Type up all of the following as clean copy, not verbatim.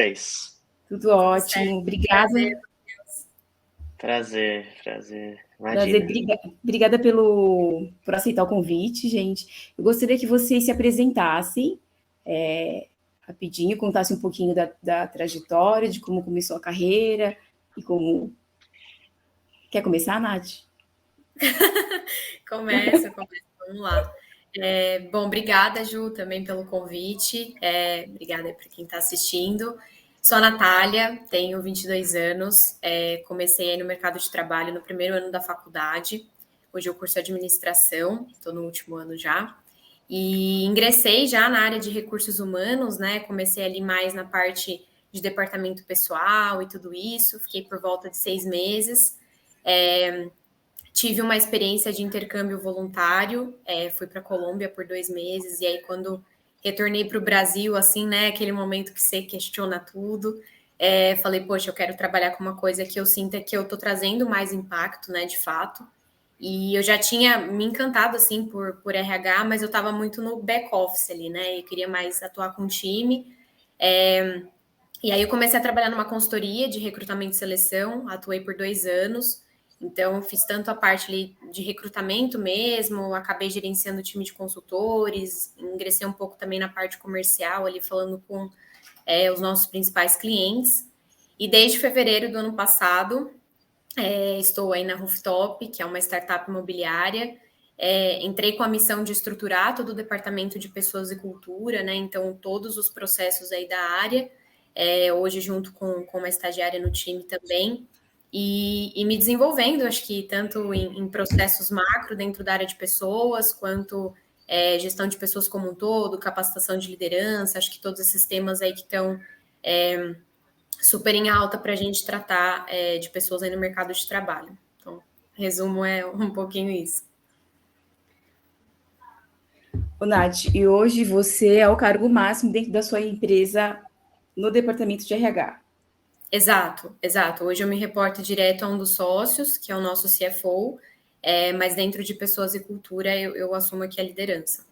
vocês? Tudo ótimo, obrigada. Prazer. Imagina. Obrigada por aceitar o convite, gente. Eu gostaria que vocês se apresentassem rapidinho, contassem um pouquinho da trajetória, de como começou a carreira e como... Quer começar, Nath? Começa, vamos lá. Bom, obrigada, Ju, também pelo convite. Obrigada por quem está assistindo. Sou a Natália, tenho 22 anos, comecei aí no mercado de trabalho no primeiro ano da faculdade. Hoje eu curso administração, estou no último ano já. E ingressei já na área de recursos humanos, né? Comecei ali mais na parte de departamento pessoal e tudo isso. Fiquei por volta de 6 meses. Tive uma experiência de intercâmbio voluntário, fui para a Colômbia por 2 meses, e aí quando retornei para o Brasil, assim, né, aquele momento que você questiona tudo, falei, poxa, eu quero trabalhar com uma coisa que eu sinta que eu estou trazendo mais impacto, né, de fato, e eu já tinha me encantado, assim, por RH, mas eu estava muito no back-office ali, né, eu queria mais atuar com o time, e aí eu comecei a trabalhar numa consultoria de recrutamento e seleção, atuei por 2 anos. Então, fiz tanto a parte ali de recrutamento mesmo, acabei gerenciando o time de consultores, ingressei um pouco também na parte comercial, ali falando com os nossos principais clientes. E desde fevereiro do ano passado, estou aí na Rooftop, que é uma startup imobiliária. Entrei com a missão de estruturar todo o departamento de pessoas e cultura, né? Então, todos os processos aí da área, hoje junto com uma estagiária no time também. E me desenvolvendo, acho que tanto em processos macro dentro da área de pessoas, quanto gestão de pessoas como um todo, capacitação de liderança, acho que todos esses temas aí que estão super em alta para a gente tratar de pessoas aí no mercado de trabalho. Então, resumo é um pouquinho isso. Ô, Nath, e hoje você é o cargo máximo dentro da sua empresa no departamento de RH. Exato. Hoje eu me reporto direto a um dos sócios, que é o nosso CFO, mas dentro de pessoas e cultura eu assumo aqui a liderança.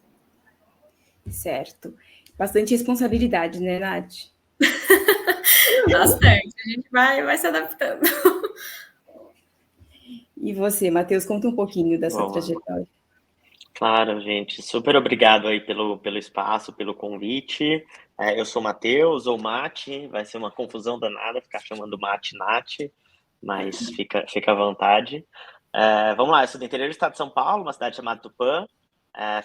Certo. Bastante responsabilidade, né, Nath? Bastante. A gente vai se adaptando. E você, Matheus, conta um pouquinho da sua trajetória. Claro, gente. Super obrigado aí pelo espaço, pelo convite. Eu sou o Matheus, ou Mate, vai ser uma confusão danada ficar chamando Mate Nath, mas fica à vontade. Vamos lá, eu sou do interior do estado de São Paulo, uma cidade chamada Tupã,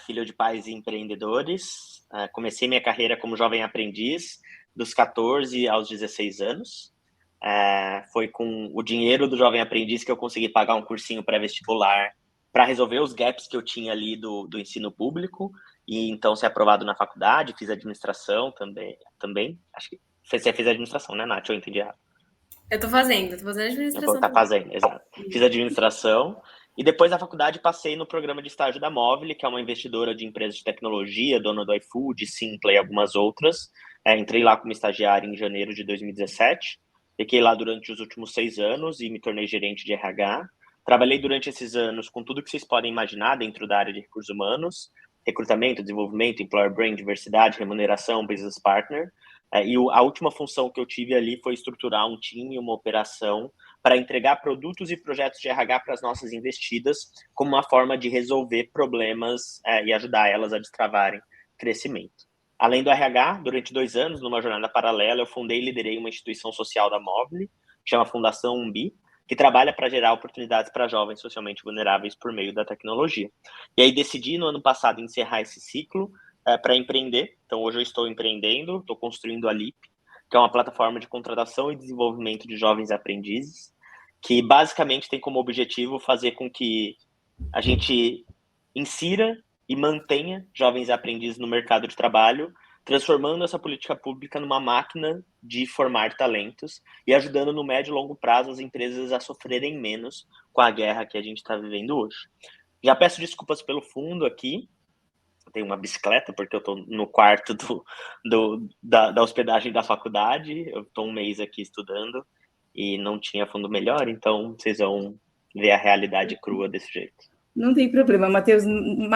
filho de pais empreendedores. Comecei minha carreira como jovem aprendiz dos 14 aos 16 anos. Foi com o dinheiro do jovem aprendiz que eu consegui pagar um cursinho pré-vestibular para resolver os gaps que eu tinha ali do ensino público, e então ser aprovado na faculdade. Fiz administração também. Acho que você fez administração, né, Nath? Eu entendi errado. Eu tô fazendo administração. Tá fazendo, exato. Fiz administração, e depois da faculdade passei no programa de estágio da Móvel, que é uma investidora de empresas de tecnologia, dona do iFood, Simpla e algumas outras. Entrei lá como estagiário em janeiro de 2017, fiquei lá durante os últimos 6 anos e me tornei gerente de RH. Trabalhei durante esses anos com tudo que vocês podem imaginar dentro da área de recursos humanos: recrutamento, desenvolvimento, employer brand, diversidade, remuneração, business partner. E a última função que eu tive ali foi estruturar um time, uma operação, para entregar produtos e projetos de RH para as nossas investidas, como uma forma de resolver problemas e ajudar elas a destravarem crescimento. Além do RH, durante 2 anos, numa jornada paralela, eu fundei e liderei uma instituição social da Móvel, que chama Fundação Umbi, que trabalha para gerar oportunidades para jovens socialmente vulneráveis por meio da tecnologia. E aí decidi, no ano passado, encerrar esse ciclo para empreender. Então, hoje eu estou empreendendo, estou construindo a LIP, que é uma plataforma de contratação e desenvolvimento de jovens aprendizes, que basicamente tem como objetivo fazer com que a gente insira e mantenha jovens aprendizes no mercado de trabalho, transformando essa política pública numa máquina de formar talentos e ajudando no médio e longo prazo as empresas a sofrerem menos com a guerra que a gente está vivendo hoje. Já peço desculpas pelo fundo aqui, tem uma bicicleta porque eu estou no quarto da hospedagem da faculdade, eu estou 1 mês aqui estudando e não tinha fundo melhor, então vocês vão ver a realidade crua desse jeito. Não tem problema, Matheus,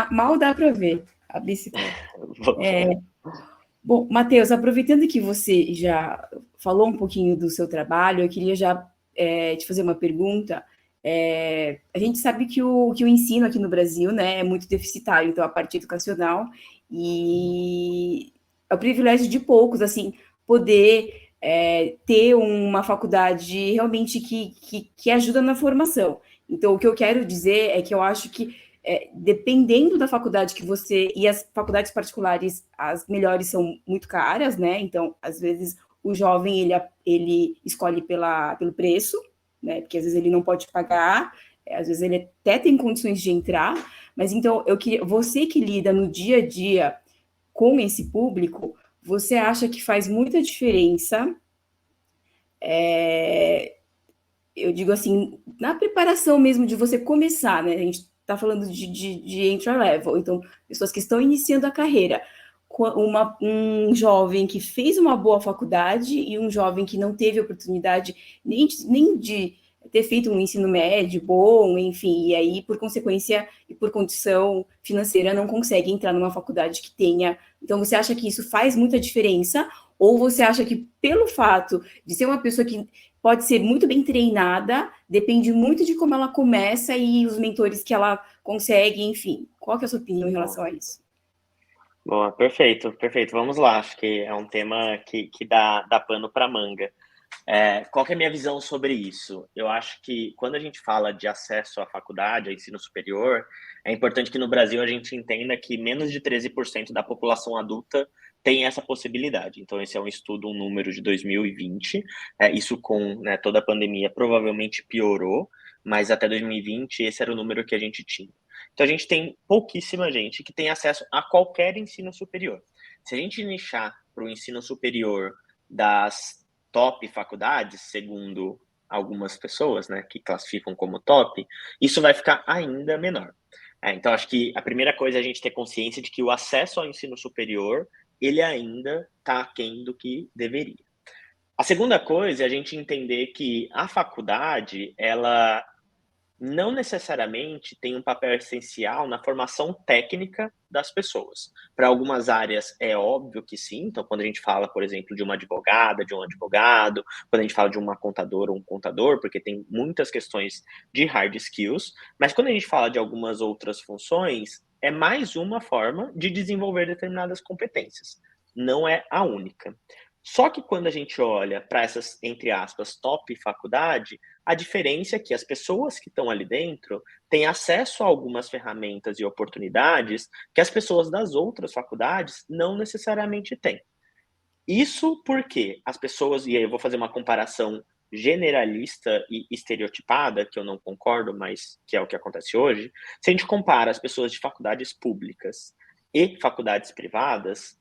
mal dá para ver a bicicleta. Bom, Matheus, aproveitando que você já falou um pouquinho do seu trabalho, eu queria já te fazer uma pergunta. A gente sabe que o ensino aqui no Brasil, né, é muito deficitário, então a parte educacional, e é o privilégio de poucos, assim, poder ter uma faculdade realmente que ajuda na formação. Então, o que eu quero dizer é que eu acho que dependendo da faculdade que você... E as faculdades particulares, as melhores são muito caras, né? Então, às vezes, o jovem, ele escolhe pelo preço, né? Porque às vezes ele não pode pagar, às vezes ele até tem condições de entrar, mas então, eu queria... Você que lida no dia a dia com esse público, você acha que faz muita diferença, eu digo assim, na preparação mesmo de você começar, né? A gente está falando de entry level, então, pessoas que estão iniciando a carreira. Um jovem que fez uma boa faculdade e um jovem que não teve oportunidade nem de ter feito um ensino médio bom, enfim, e aí, por consequência e por condição financeira, não consegue entrar numa faculdade que tenha. Então, você acha que isso faz muita diferença? Ou você acha que, pelo fato de ser uma pessoa que pode ser muito bem treinada, depende muito de como ela começa e os mentores que ela consegue, enfim. Qual que é a sua opinião em relação a isso? Boa, perfeito, perfeito. Vamos lá, acho que é um tema que dá pano para manga. Qual que é a minha visão sobre isso? Eu acho que quando a gente fala de acesso à faculdade, ao ensino superior, é importante que no Brasil a gente entenda que menos de 13% da população adulta tem essa possibilidade. Então, esse é um estudo, um número de 2020. Isso com, né, toda a pandemia provavelmente piorou, mas até 2020 esse era o número que a gente tinha. Então, a gente tem pouquíssima gente que tem acesso a qualquer ensino superior. Se a gente nichar para o ensino superior das top faculdades, segundo algumas pessoas, né, que classificam como top, isso vai ficar ainda menor. Então, acho que a primeira coisa é a gente ter consciência de que o acesso ao ensino superior, ele ainda está aquém do que deveria. A segunda coisa é a gente entender que a faculdade, ela não necessariamente tem um papel essencial na formação técnica das pessoas. Para algumas áreas é óbvio que sim, então quando a gente fala, por exemplo, de uma advogada, de um advogado, quando a gente fala de uma contadora ou um contador, porque tem muitas questões de hard skills, mas quando a gente fala de algumas outras funções, é mais uma forma de desenvolver determinadas competências, não é a única. Só que quando a gente olha para essas, entre aspas, top faculdade, a diferença é que as pessoas que estão ali dentro têm acesso a algumas ferramentas e oportunidades que as pessoas das outras faculdades não necessariamente têm. Isso porque as pessoas, e aí eu vou fazer uma comparação generalista e estereotipada, que eu não concordo, mas que é o que acontece hoje, se a gente compara as pessoas de faculdades públicas e faculdades privadas,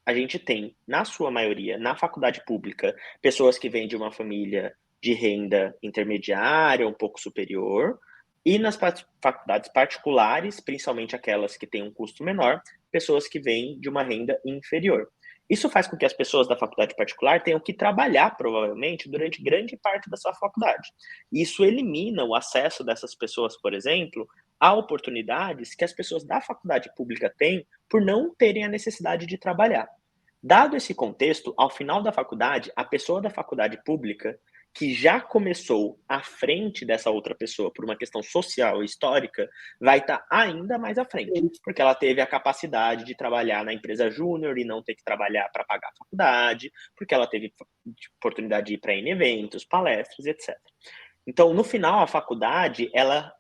a gente tem, na sua maioria, na faculdade pública, pessoas que vêm de uma família de renda intermediária, um pouco superior, e nas faculdades particulares, principalmente aquelas que têm um custo menor, pessoas que vêm de uma renda inferior. Isso faz com que as pessoas da faculdade particular tenham que trabalhar, provavelmente, durante grande parte da sua faculdade. Isso elimina o acesso dessas pessoas, por exemplo, a oportunidades que as pessoas da faculdade pública têm por não terem a necessidade de trabalhar. Dado esse contexto, ao final da faculdade, a pessoa da faculdade pública, que já começou à frente dessa outra pessoa por uma questão social e histórica, vai estar ainda mais à frente, porque ela teve a capacidade de trabalhar na empresa júnior e não ter que trabalhar para pagar a faculdade, porque ela teve oportunidade de ir para eventos, palestras, etc. Então, no final, a faculdade, ela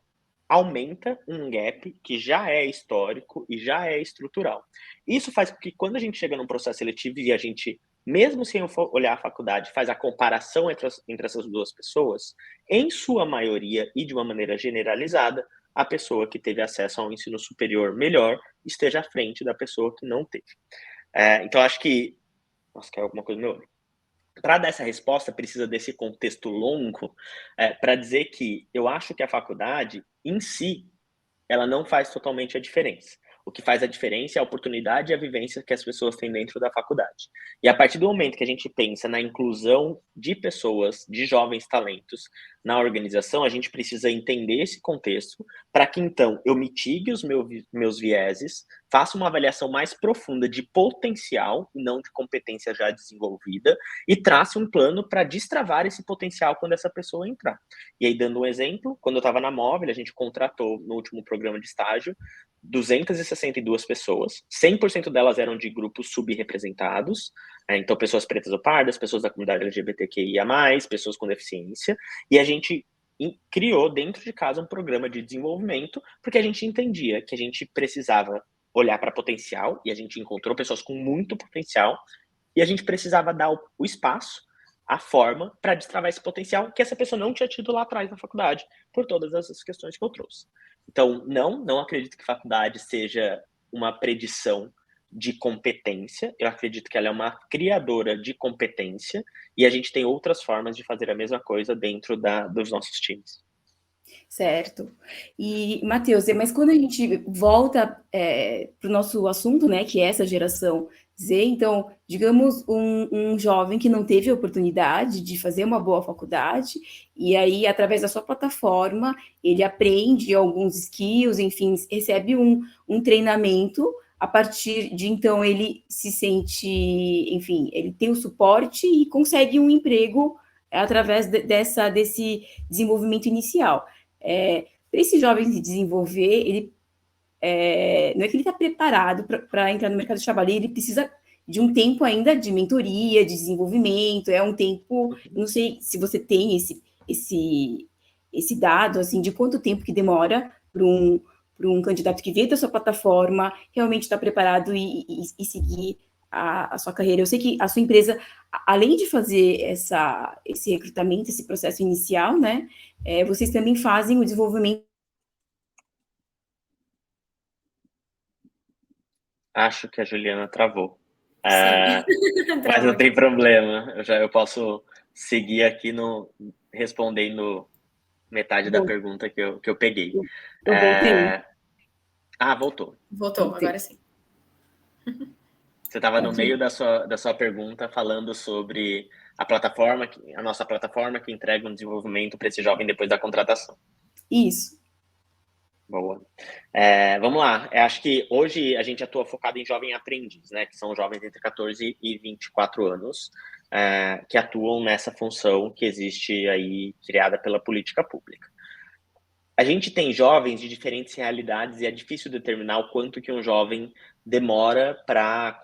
aumenta um gap que já é histórico e já é estrutural. Isso faz com que quando a gente chega num processo seletivo e a gente, mesmo sem olhar a faculdade, faz a comparação entre essas duas pessoas, em sua maioria e de uma maneira generalizada, a pessoa que teve acesso a um ensino superior melhor esteja à frente da pessoa que não teve. Então, acho que... Nossa, caiu alguma coisa no meu olho. Para dar essa resposta, precisa desse contexto longo para dizer que eu acho que a faculdade, em si, ela não faz totalmente a diferença. O que faz a diferença é a oportunidade e a vivência que as pessoas têm dentro da faculdade. E a partir do momento que a gente pensa na inclusão de pessoas, de jovens talentos, na organização, a gente precisa entender esse contexto para que, então, eu mitigue os meus vieses, faça uma avaliação mais profunda de potencial e não de competência já desenvolvida e trace um plano para destravar esse potencial quando essa pessoa entrar. E aí, dando um exemplo, quando eu estava na Móvel, a gente contratou no último programa de estágio 262 pessoas, 100% delas eram de grupos subrepresentados, então pessoas pretas ou pardas, pessoas da comunidade LGBTQIA+, pessoas com deficiência, e a gente criou dentro de casa um programa de desenvolvimento, porque a gente entendia que a gente precisava olhar para potencial, e a gente encontrou pessoas com muito potencial, e a gente precisava dar o espaço, a forma para destravar esse potencial que essa pessoa não tinha tido lá atrás na faculdade, por todas essas questões que eu trouxe. Então, não acredito que faculdade seja uma predição de competência, eu acredito que ela é uma criadora de competência, e a gente tem outras formas de fazer a mesma coisa dentro dos nossos times. Certo. E, Matheus, mas quando a gente volta para o nosso assunto, né, que é essa geração Z, então, digamos, um jovem que não teve a oportunidade de fazer uma boa faculdade, e aí, através da sua plataforma, ele aprende alguns skills, enfim, recebe um treinamento, a partir de então ele se sente, enfim, ele tem o suporte e consegue um emprego através desse desenvolvimento inicial. Para esse jovem se desenvolver, ele não é que ele está preparado para entrar no mercado de trabalho, ele precisa de um tempo ainda de mentoria, de desenvolvimento, é um tempo, não sei se você tem esse dado, assim, de quanto tempo que demora para um candidato que veio da sua plataforma realmente estar preparado e seguir a sua carreira. Eu sei que a sua empresa, além de fazer esse recrutamento, esse processo inicial, né, vocês também fazem o desenvolvimento. Acho que a Juliana travou. Mas não tem problema, eu posso seguir aqui respondendo metade da pergunta que eu peguei. Eu voltei. Voltou. Voltou, agora sim. Você estava no meio da sua pergunta falando sobre a nossa plataforma que entrega um desenvolvimento para esse jovem depois da contratação. Isso. Boa. Vamos lá. Eu acho que hoje a gente atua focado em jovem aprendiz, né? Que são jovens entre 14 e 24 anos, que atuam nessa função que existe aí, criada pela política pública. A gente tem jovens de diferentes realidades e é difícil determinar o quanto que um jovem demora para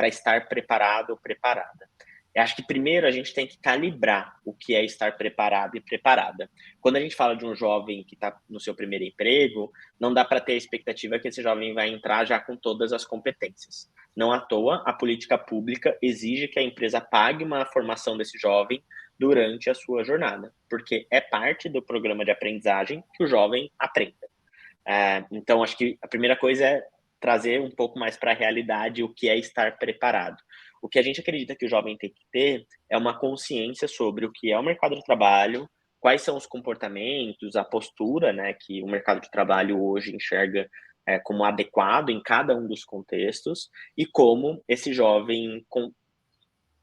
estar preparado ou preparada. Eu acho que primeiro a gente tem que calibrar o que é estar preparado e preparada. Quando a gente fala de um jovem que está no seu primeiro emprego, não dá para ter a expectativa que esse jovem vai entrar já com todas as competências. Não à toa, a política pública exige que a empresa pague uma formação desse jovem durante a sua jornada, porque é parte do programa de aprendizagem que o jovem aprenda. Então, acho que a primeira coisa é trazer um pouco mais para a realidade o que é estar preparado. O que a gente acredita que o jovem tem que ter é uma consciência sobre o que é o mercado de trabalho, quais são os comportamentos, a postura, né, que o mercado de trabalho hoje enxerga como adequado em cada um dos contextos e como esse jovem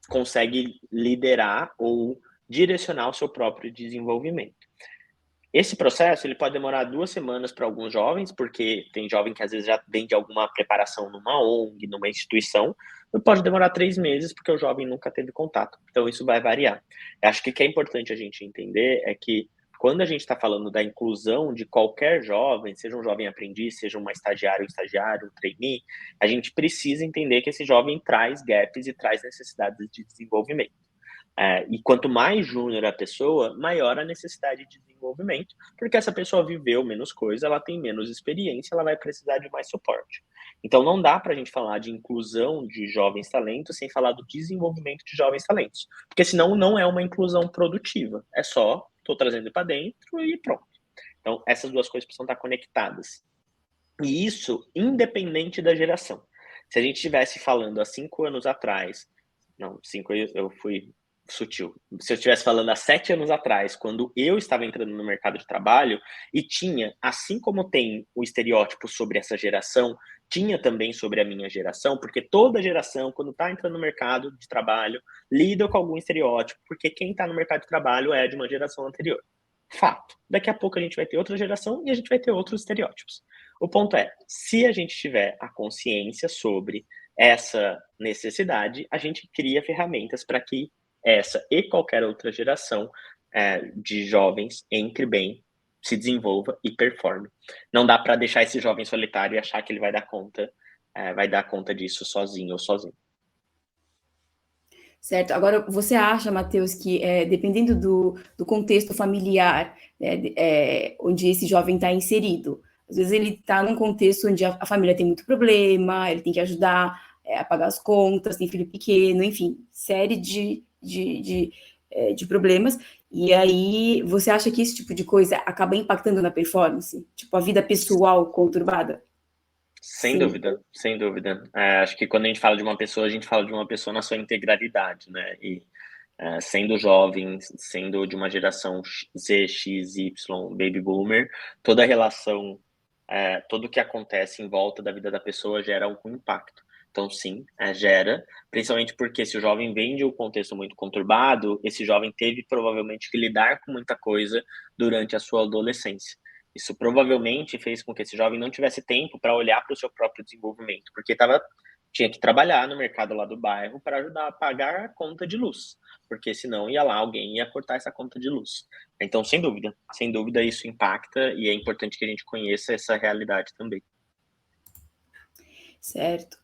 consegue liderar ou direcionar o seu próprio desenvolvimento. Esse processo ele pode demorar 2 semanas para alguns jovens, porque tem jovem que às vezes já vem de alguma preparação numa ONG, numa instituição, e pode demorar 3 meses, porque o jovem nunca teve contato. Então, isso vai variar. Eu acho que o que é importante a gente entender é que quando a gente está falando da inclusão de qualquer jovem, seja um jovem aprendiz, seja uma estagiária, um trainee, a gente precisa entender que esse jovem traz gaps e traz necessidades de desenvolvimento. E quanto mais júnior a pessoa, maior a necessidade de desenvolvimento, porque essa pessoa viveu menos coisa, ela tem menos experiência, ela vai precisar de mais suporte. Então, não dá para a gente falar de inclusão de jovens talentos sem falar do desenvolvimento de jovens talentos, porque senão não é uma inclusão produtiva, é só estou trazendo para dentro e pronto. Então, essas duas coisas precisam estar conectadas. E isso, independente da geração. Se a gente estivesse falando há 5 anos atrás, não, 5 eu fui sutil. Se eu estivesse falando há 7 anos atrás, quando eu estava entrando no mercado de trabalho, e tinha, assim como tem o estereótipo sobre essa geração, tinha também sobre a minha geração, porque toda geração, quando está entrando no mercado de trabalho, lida com algum estereótipo, porque quem está no mercado de trabalho é de uma geração anterior. Fato. Daqui a pouco a gente vai ter outra geração e a gente vai ter outros estereótipos. O ponto é, se a gente tiver a consciência sobre essa necessidade, a gente cria ferramentas para que essa e qualquer outra geração de jovens entre bem, se desenvolva e performe. Não dá para deixar esse jovem solitário e achar que ele vai dar conta disso sozinho ou sozinho. Certo. Agora, você acha, Matheus, que dependendo do contexto familiar, onde esse jovem está inserido, às vezes ele está num contexto onde a família tem muito problema, ele tem que ajudar a pagar as contas, tem filho pequeno, enfim, série de problemas, e aí você acha que esse tipo de coisa acaba impactando na performance? Tipo, a vida pessoal conturbada? Sem dúvida, sem dúvida. Acho que quando a gente fala de uma pessoa, a gente fala de uma pessoa na sua integralidade, né? E sendo jovem, sendo de uma geração Z, X, Y, Baby Boomer, toda a relação, tudo o que acontece em volta da vida da pessoa gera algum impacto. Então, sim, gera, principalmente porque se o jovem vem de um contexto muito conturbado, esse jovem teve provavelmente que lidar com muita coisa durante a sua adolescência. Isso provavelmente fez com que esse jovem não tivesse tempo para olhar para o seu próprio desenvolvimento, porque tinha que trabalhar no mercado lá do bairro para ajudar a pagar a conta de luz, porque senão ia lá, alguém ia cortar essa conta de luz. Então, sem dúvida isso impacta e é importante que a gente conheça essa realidade também. Certo.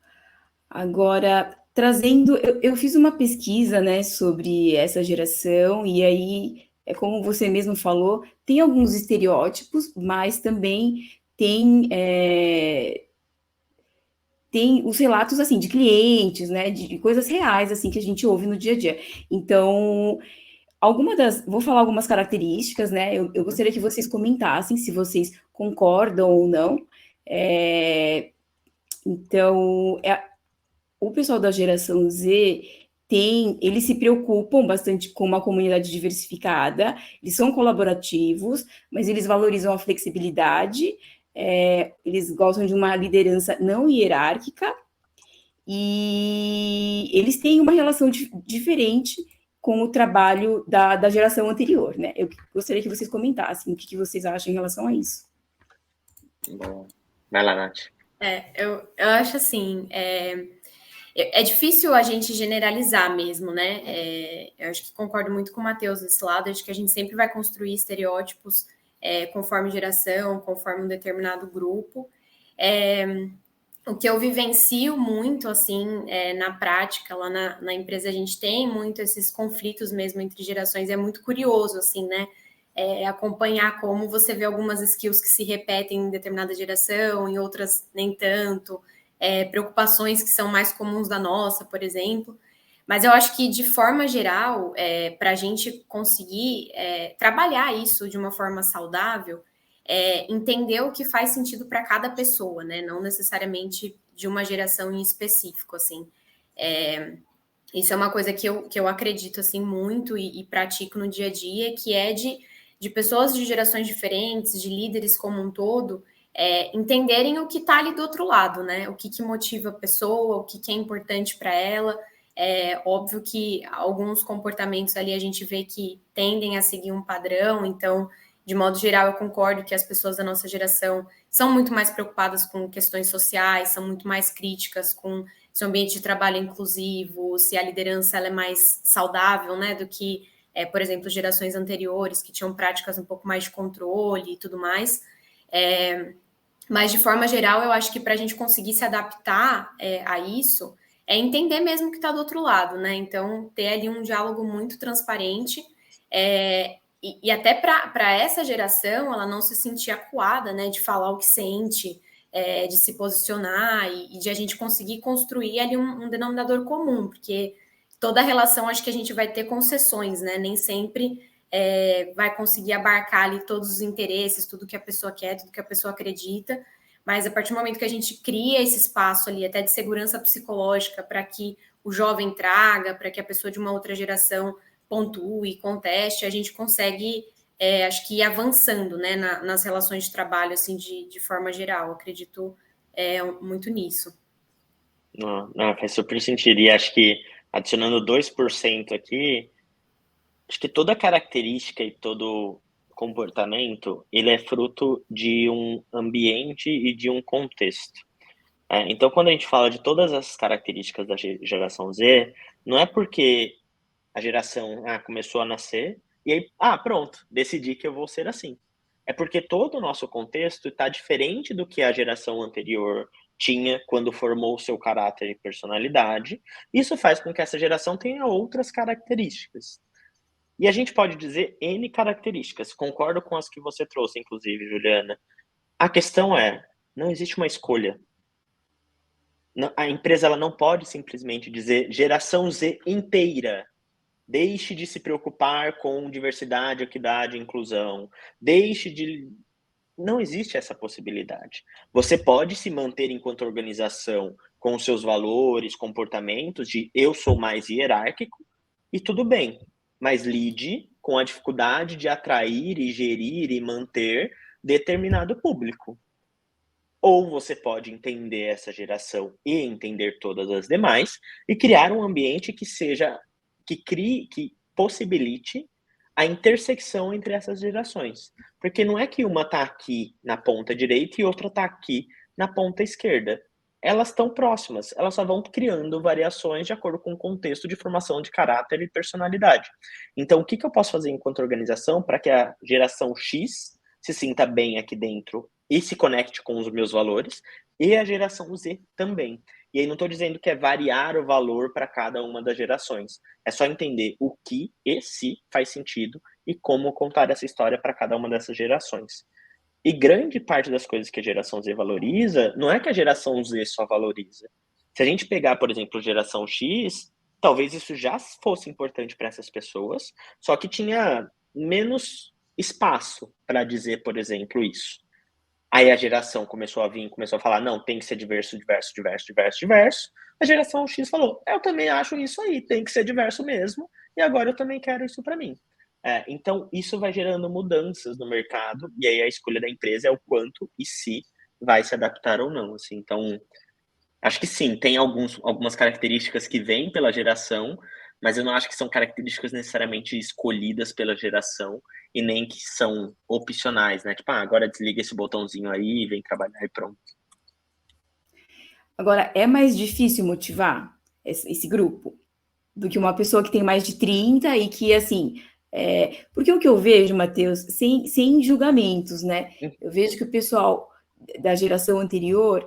Agora, trazendo, eu fiz uma pesquisa, né, sobre essa geração, e aí, como você mesmo falou, tem alguns estereótipos, mas também tem os relatos, assim, de clientes, né, de coisas reais, assim, que a gente ouve no dia a dia. Então, vou falar algumas características, né, eu gostaria que vocês comentassem se vocês concordam ou não. Então, o pessoal da geração Z eles se preocupam bastante com uma comunidade diversificada, eles são colaborativos, mas eles valorizam a flexibilidade, eles gostam de uma liderança não hierárquica, e eles têm uma relação diferente com o trabalho da geração anterior, né? Eu gostaria que vocês comentassem o que vocês acham em relação a isso. Bom, vai lá, Nath. Eu acho assim, é difícil a gente generalizar mesmo, né? Eu acho que concordo muito com o Matheus desse lado, acho que a gente sempre vai construir estereótipos conforme geração, conforme um determinado grupo. O que eu vivencio muito, assim, na prática, lá na empresa a gente tem muito esses conflitos mesmo entre gerações, é muito curioso, assim, né? Acompanhar como você vê algumas skills que se repetem em determinada geração, em outras nem tanto, preocupações que são mais comuns da nossa, por exemplo. Mas eu acho que, de forma geral, para a gente conseguir trabalhar isso de uma forma saudável, entender o que faz sentido para cada pessoa, né? Não necessariamente de uma geração em específico, assim. Isso é uma coisa que eu acredito, assim, muito e pratico no dia a dia, que é de pessoas de gerações diferentes, de líderes como um todo, entenderem o que está ali do outro lado, né? O que motiva a pessoa, o que é importante para ela. Óbvio que alguns comportamentos ali a gente vê que tendem a seguir um padrão, então, de modo geral, eu concordo que as pessoas da nossa geração são muito mais preocupadas com questões sociais, são muito mais críticas com se o ambiente de trabalho é inclusivo, se a liderança ela é mais saudável, né, do que, por exemplo, gerações anteriores que tinham práticas um pouco mais de controle e tudo mais. Mas, de forma geral, eu acho que para a gente conseguir se adaptar a isso, entender mesmo o que está do outro lado, né? Então, ter ali um diálogo muito transparente e até para essa geração, ela não se sentir acuada, né? De falar o que sente, de se posicionar e de a gente conseguir construir ali um denominador comum, porque toda relação acho que a gente vai ter concessões, né? Nem sempre vai conseguir abarcar ali todos os interesses, tudo que a pessoa quer, tudo que a pessoa acredita, mas a partir do momento que a gente cria esse espaço ali, até de segurança psicológica, para que o jovem traga, para que a pessoa de uma outra geração pontue, conteste, a gente consegue, acho que ir avançando, né, nas relações de trabalho, assim, de forma geral. Acredito muito nisso. Não, faz super sentido. E acho que, adicionando 2% aqui, acho que toda característica e todo comportamento, ele é fruto de um ambiente e de um contexto. Então, quando a gente fala de todas as características da geração Z, não é porque a geração começou a nascer e aí, pronto, decidi que eu vou ser assim. É porque todo o nosso contexto está diferente do que a geração anterior tinha quando formou o seu caráter e personalidade. Isso faz com que essa geração tenha outras características. E a gente pode dizer N características. Concordo com as que você trouxe, inclusive, Juliana. A questão é, não existe uma escolha. A empresa ela não pode simplesmente dizer geração Z inteira. Deixe de se preocupar com diversidade, equidade e inclusão. Não existe essa possibilidade. Você pode se manter enquanto organização com os seus valores, comportamentos de eu sou mais hierárquico e tudo bem, mas lide com a dificuldade de atrair e gerir e manter determinado público. Ou você pode entender essa geração e entender todas as demais e criar um ambiente que possibilite a intersecção entre essas gerações. Porque não é que uma está aqui na ponta direita e outra está aqui na ponta esquerda. Elas estão próximas, elas só vão criando variações de acordo com o contexto de formação de caráter e personalidade. Então, o que eu posso fazer enquanto organização para que a geração X se sinta bem aqui dentro e se conecte com os meus valores, e a geração Z também. E aí não estou dizendo que é variar o valor para cada uma das gerações. É só entender o que e se faz sentido e como contar essa história para cada uma dessas gerações. E grande parte das coisas que a geração Z valoriza, não é que a geração Z só valoriza. Se a gente pegar, por exemplo, a geração X, talvez isso já fosse importante para essas pessoas, só que tinha menos espaço para dizer, por exemplo, isso. Aí a geração começou a falar, não, tem que ser diverso. A geração X falou, eu também acho isso aí, tem que ser diverso mesmo, e agora eu também quero isso para mim. Então, isso vai gerando mudanças no mercado, e aí a escolha da empresa é o quanto e se vai se adaptar ou não. Assim. Então, acho que sim, tem algumas características que vêm pela geração, mas eu não acho que são características necessariamente escolhidas pela geração e nem que são opcionais, né? Tipo, agora desliga esse botãozinho aí, vem trabalhar e pronto. Agora, é mais difícil motivar esse grupo do que uma pessoa que tem mais de 30 e que, assim... porque o que eu vejo, Matheus, sem julgamentos, né? Eu vejo que o pessoal da geração anterior...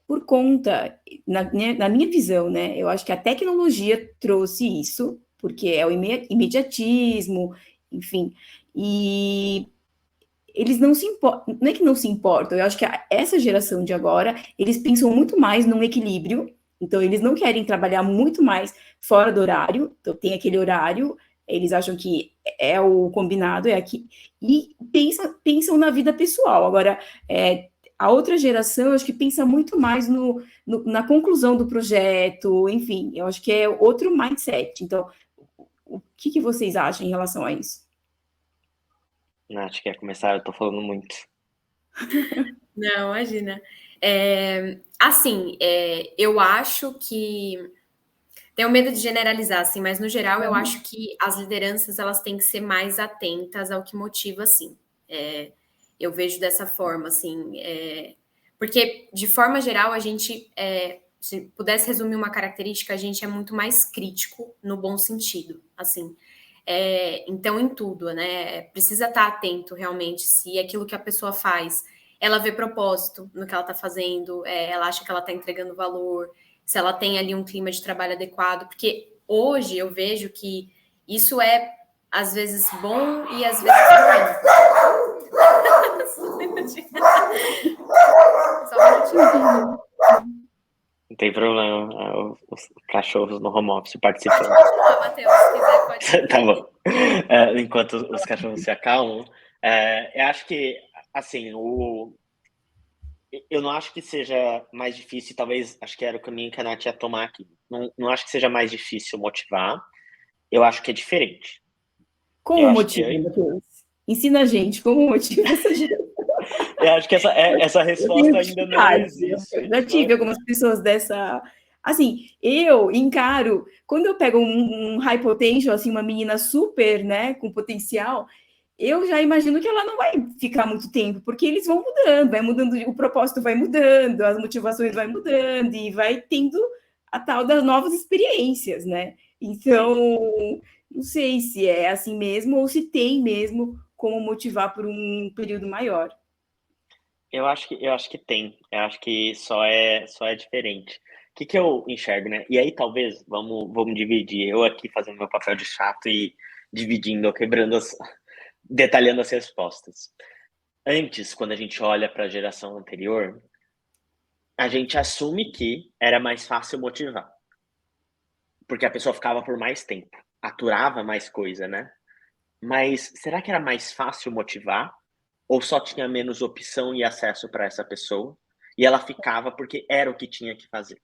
por conta, na minha visão, né, eu acho que a tecnologia trouxe isso, porque é o imediatismo, enfim, e eles não se importam, não é que não se importam, eu acho que essa geração de agora, eles pensam muito mais num equilíbrio, então eles não querem trabalhar muito mais fora do horário, então tem aquele horário, eles acham que é o combinado, é aqui, e pensam na vida pessoal. Agora, a outra geração, eu acho que pensa muito mais na conclusão do projeto, enfim, eu acho que é outro mindset. Então, o que vocês acham em relação a isso? Nath, quer começar? Eu tô falando muito. Não, imagina. Assim, eu acho que... Tenho medo de generalizar, assim, mas no geral eu acho que as lideranças, elas têm que ser mais atentas ao que motiva, assim. Eu vejo dessa forma, assim, porque, de forma geral, a gente, se pudesse resumir uma característica, a gente é muito mais crítico no bom sentido, assim. Então, em tudo, né? Precisa estar atento, realmente, se aquilo que a pessoa faz, ela vê propósito no que ela está fazendo, ela acha que ela está entregando valor, se ela tem ali um clima de trabalho adequado, porque hoje eu vejo que isso é, às vezes, bom e às vezes ruim. Só um minutinho. Não tem problema, os cachorros no home office participando. Matheus, se quiser, pode. Tá bom. Enquanto os cachorros se acalmam, eu acho que, assim, eu não acho que seja mais difícil, talvez, acho que era o caminho que a Nath ia tomar aqui. Não acho que seja mais difícil motivar, eu acho que é diferente. Como motiva, Matheus? Ensina a gente como motiva essa geração. Eu acho que essa resposta ainda não existe. Eu já tive algumas pessoas dessa... Assim, eu encaro... Quando eu pego um high potential, assim, uma menina super, né, com potencial, eu já imagino que ela não vai ficar muito tempo, porque eles vão mudando, vai mudando, o propósito vai mudando, as motivações vai mudando, e vai tendo a tal das novas experiências, né? Então, não sei se é assim mesmo, ou se tem mesmo como motivar por um período maior. Eu acho que tem. Eu acho que só é diferente. O que eu enxergo, né? E aí, talvez, vamos dividir. Eu aqui fazendo meu papel de chato e dividindo, quebrando detalhando as respostas. Antes, quando a gente olha para a geração anterior, a gente assume que era mais fácil motivar, porque a pessoa ficava por mais tempo, aturava mais coisa, né? Mas será que era mais fácil motivar? Ou só tinha menos opção e acesso para essa pessoa? E ela ficava porque era o que tinha que fazer.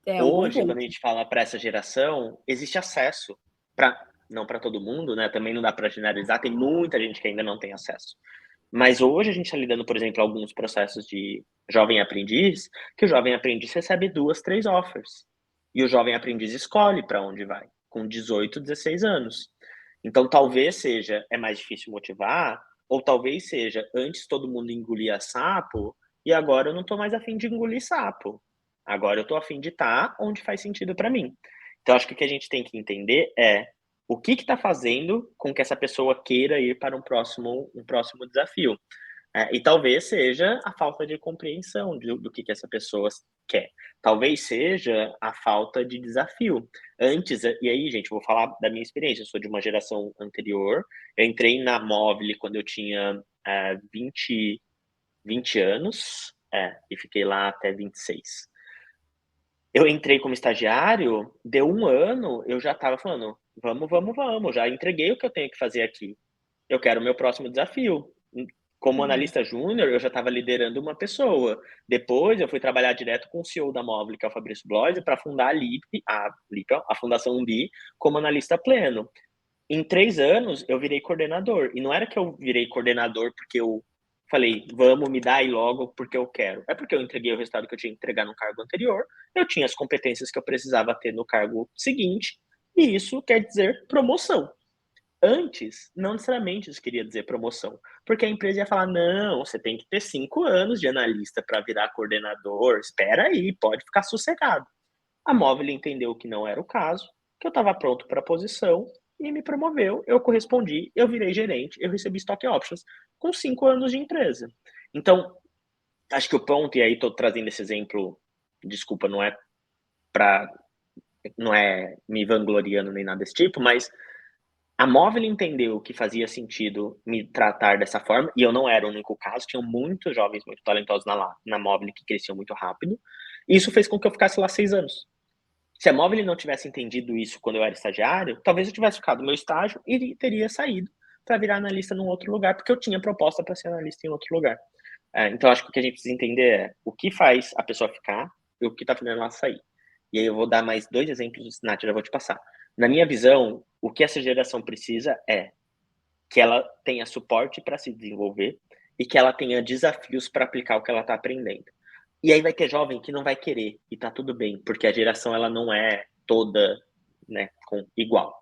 É um bom Hoje, quando a ponto. gente fala para essa geração, existe acesso para, não para todo mundo, né? Também não dá para generalizar, tem muita gente que ainda não tem acesso. Mas hoje a gente está lidando, por exemplo, alguns processos de jovem aprendiz, que o jovem aprendiz recebe 2, 3 offers. E o jovem aprendiz escolhe para onde vai, com 18, 16 anos. Então, talvez seja, é mais difícil motivar, ou talvez seja, antes todo mundo engolia sapo, e agora eu não estou mais afim de engolir sapo. Agora eu estou afim de estar onde faz sentido para mim. Então, acho que o que a gente tem que entender é o que está fazendo com que essa pessoa queira ir para um próximo desafio. E talvez seja a falta de compreensão do que essa pessoa quer. Talvez seja a falta de desafio. Antes, e aí, gente, vou falar da minha experiência. Eu sou de uma geração anterior. Eu entrei na Móvel quando eu tinha 20 anos, e fiquei lá até 26. Eu entrei como estagiário, deu 1 ano, eu já estava falando: "Vamos, vamos, vamos, já entreguei o que eu tenho que fazer aqui. Eu quero o meu próximo desafio". Como analista júnior, eu já estava liderando uma pessoa. Depois eu fui trabalhar direto com o CEO da Móvel, que é o Fabrício Bloise, para fundar a LIP, ó, a Fundação Umbi, como analista pleno. Em 3 anos, eu virei coordenador. E não era que eu virei coordenador porque eu falei, vamos, me dá aí logo porque eu quero. É porque eu entreguei o resultado que eu tinha que entregar no cargo anterior, eu tinha as competências que eu precisava ter no cargo seguinte, e isso quer dizer promoção. Antes, não necessariamente isso queria dizer promoção, porque a empresa ia falar, não, você tem que ter 5 anos de analista para virar coordenador, espera aí, pode ficar sossegado. A Móvel entendeu que não era o caso, que eu estava pronto para a posição e me promoveu. Eu correspondi, eu virei gerente, eu recebi stock options com 5 anos de empresa. Então, acho que o ponto, e aí estou trazendo esse exemplo, desculpa, para, não é me vangloriando nem nada desse tipo, mas a Móvel entendeu que fazia sentido me tratar dessa forma, e eu não era o único caso, tinham muitos jovens muito talentosos na Móvel que cresciam muito rápido, e isso fez com que eu ficasse lá 6 anos. Se a Móvel não tivesse entendido isso quando eu era estagiário, talvez eu tivesse ficado no meu estágio e teria saído para virar analista num outro lugar, porque eu tinha proposta para ser analista em outro lugar. Então, acho que o que a gente precisa entender é o que faz a pessoa ficar e o que está fazendo ela sair. E aí eu vou dar mais 2 exemplos, Nath, já vou te passar. Na minha visão, o que essa geração precisa é que ela tenha suporte para se desenvolver e que ela tenha desafios para aplicar o que ela está aprendendo. E aí vai ter jovem que não vai querer, e tá tudo bem, porque a geração ela não é toda, né, igual.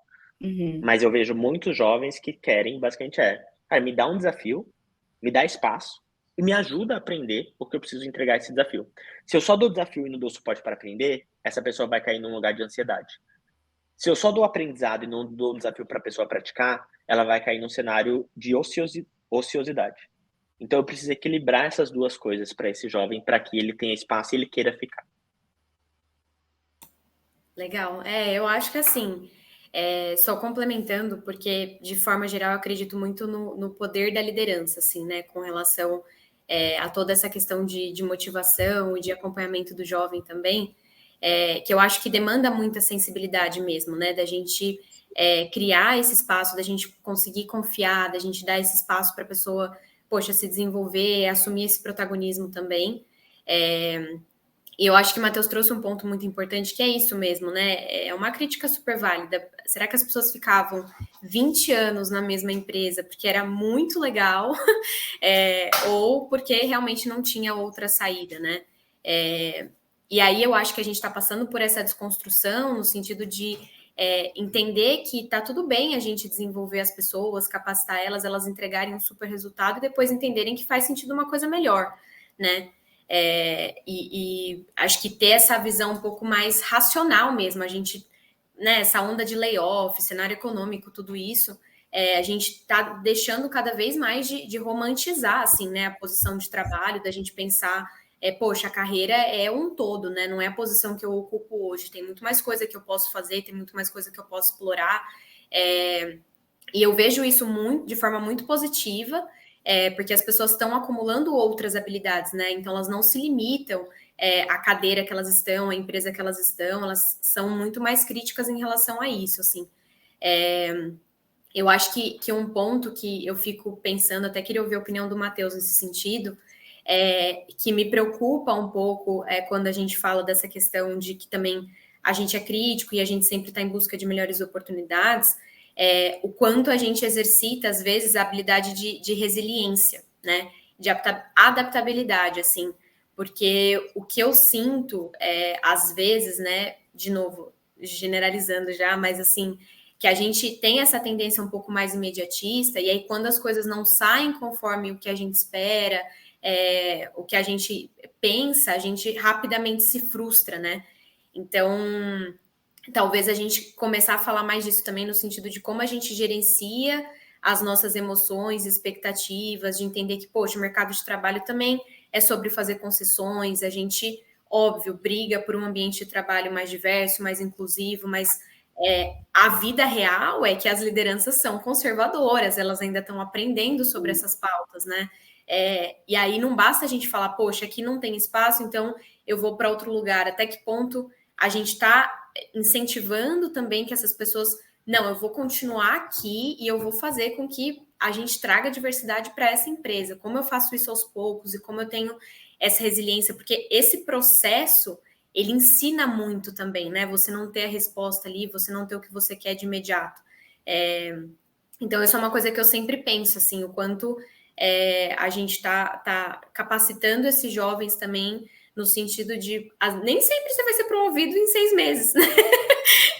Mas eu vejo muitos jovens que querem, basicamente me dá um desafio, me dá espaço e me ajuda a aprender o que eu preciso entregar esse desafio. Se eu só dou desafio e não dou suporte para aprender, essa pessoa vai cair num lugar de ansiedade. Se eu só dou aprendizado e não dou desafio para a pessoa praticar, ela vai cair num cenário de ociosidade. Então eu preciso equilibrar essas duas coisas para esse jovem, para que ele tenha espaço e ele queira ficar. Legal. Eu acho que assim, só complementando, porque de forma geral eu acredito muito no poder da liderança, assim, né, com relação a toda essa questão de motivação e de acompanhamento do jovem também, que eu acho que demanda muita sensibilidade mesmo, né, da gente criar esse espaço, da gente conseguir confiar, da gente dar esse espaço para a pessoa, poxa, se desenvolver, assumir esse protagonismo também. E eu acho que o Matheus trouxe um ponto muito importante, que é isso mesmo, né? É uma crítica super válida. Será que as pessoas ficavam 20 anos na mesma empresa porque era muito legal, ou porque realmente não tinha outra saída, né? E aí eu acho que a gente está passando por essa desconstrução no sentido de entender que tá tudo bem a gente desenvolver as pessoas, capacitar elas entregarem um super resultado e depois entenderem que faz sentido uma coisa melhor, né? E acho que ter essa visão um pouco mais racional mesmo, a gente, né, essa onda de layoff, cenário econômico, tudo isso, a gente está deixando cada vez mais de romantizar, assim, né, a posição de trabalho, da gente pensar, poxa, a carreira é um todo, né, não é a posição que eu ocupo hoje, tem muito mais coisa que eu posso fazer, tem muito mais coisa que eu posso explorar, e eu vejo isso de forma muito positiva, porque as pessoas estão acumulando outras habilidades, né, então elas não se limitam à cadeira que elas estão, à empresa que elas estão, elas são muito mais críticas em relação a isso, assim. Eu acho que um ponto que eu fico pensando, até queria ouvir a opinião do Matheus nesse sentido, que me preocupa um pouco quando a gente fala dessa questão de que também a gente é crítico e a gente sempre está em busca de melhores oportunidades, o quanto a gente exercita, às vezes, a habilidade de resiliência, né? De adaptabilidade, assim, porque o que eu sinto, às vezes, né, de novo, generalizando já, mas assim, que a gente tem essa tendência um pouco mais imediatista, e aí quando as coisas não saem conforme o que a gente espera, o que a gente pensa, a gente rapidamente se frustra, né? Então, talvez a gente começar a falar mais disso também no sentido de como a gente gerencia as nossas emoções, expectativas, de entender que, poxa, o mercado de trabalho também é sobre fazer concessões, a gente, óbvio, briga por um ambiente de trabalho mais diverso, mais inclusivo, mas a vida real é que as lideranças são conservadoras, elas ainda estão aprendendo sobre essas pautas, né? E aí não basta a gente falar, poxa, aqui não tem espaço, então eu vou para outro lugar. Até que ponto a gente está incentivando também que essas pessoas, não, eu vou continuar aqui e eu vou fazer com que a gente traga diversidade para essa empresa. Como eu faço isso aos poucos e como eu tenho essa resiliência, porque esse processo ele ensina muito também, né? Você não ter a resposta ali, você não ter o que você quer de imediato. Então, isso é uma coisa que eu sempre penso, assim, o quanto a gente tá capacitando esses jovens também no sentido de nem sempre você vai ser promovido em 6 meses, né?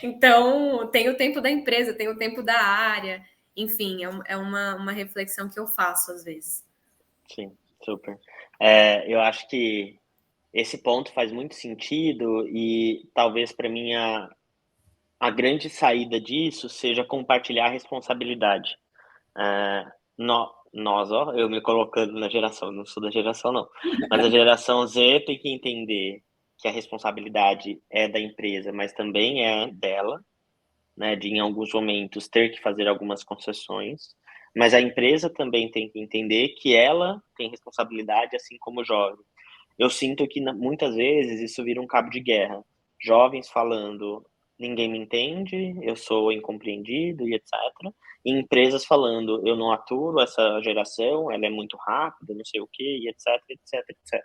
Então, tem o tempo da empresa, tem o tempo da área, enfim, é uma reflexão que eu faço às vezes. Sim, super. Eu acho que esse ponto faz muito sentido e talvez para mim a grande saída disso seja compartilhar a responsabilidade. Nós, eu me colocando na geração, não sou da geração não, mas a geração Z tem que entender que a responsabilidade é da empresa, mas também é dela, né, de em alguns momentos ter que fazer algumas concessões, mas a empresa também tem que entender que ela tem responsabilidade, assim como o jovem. Eu sinto que muitas vezes isso vira um cabo de guerra. Jovens falando, ninguém me entende, eu sou incompreendido e etc. E empresas falando, eu não aturo essa geração, ela é muito rápida, não sei o quê, e etc, etc, etc.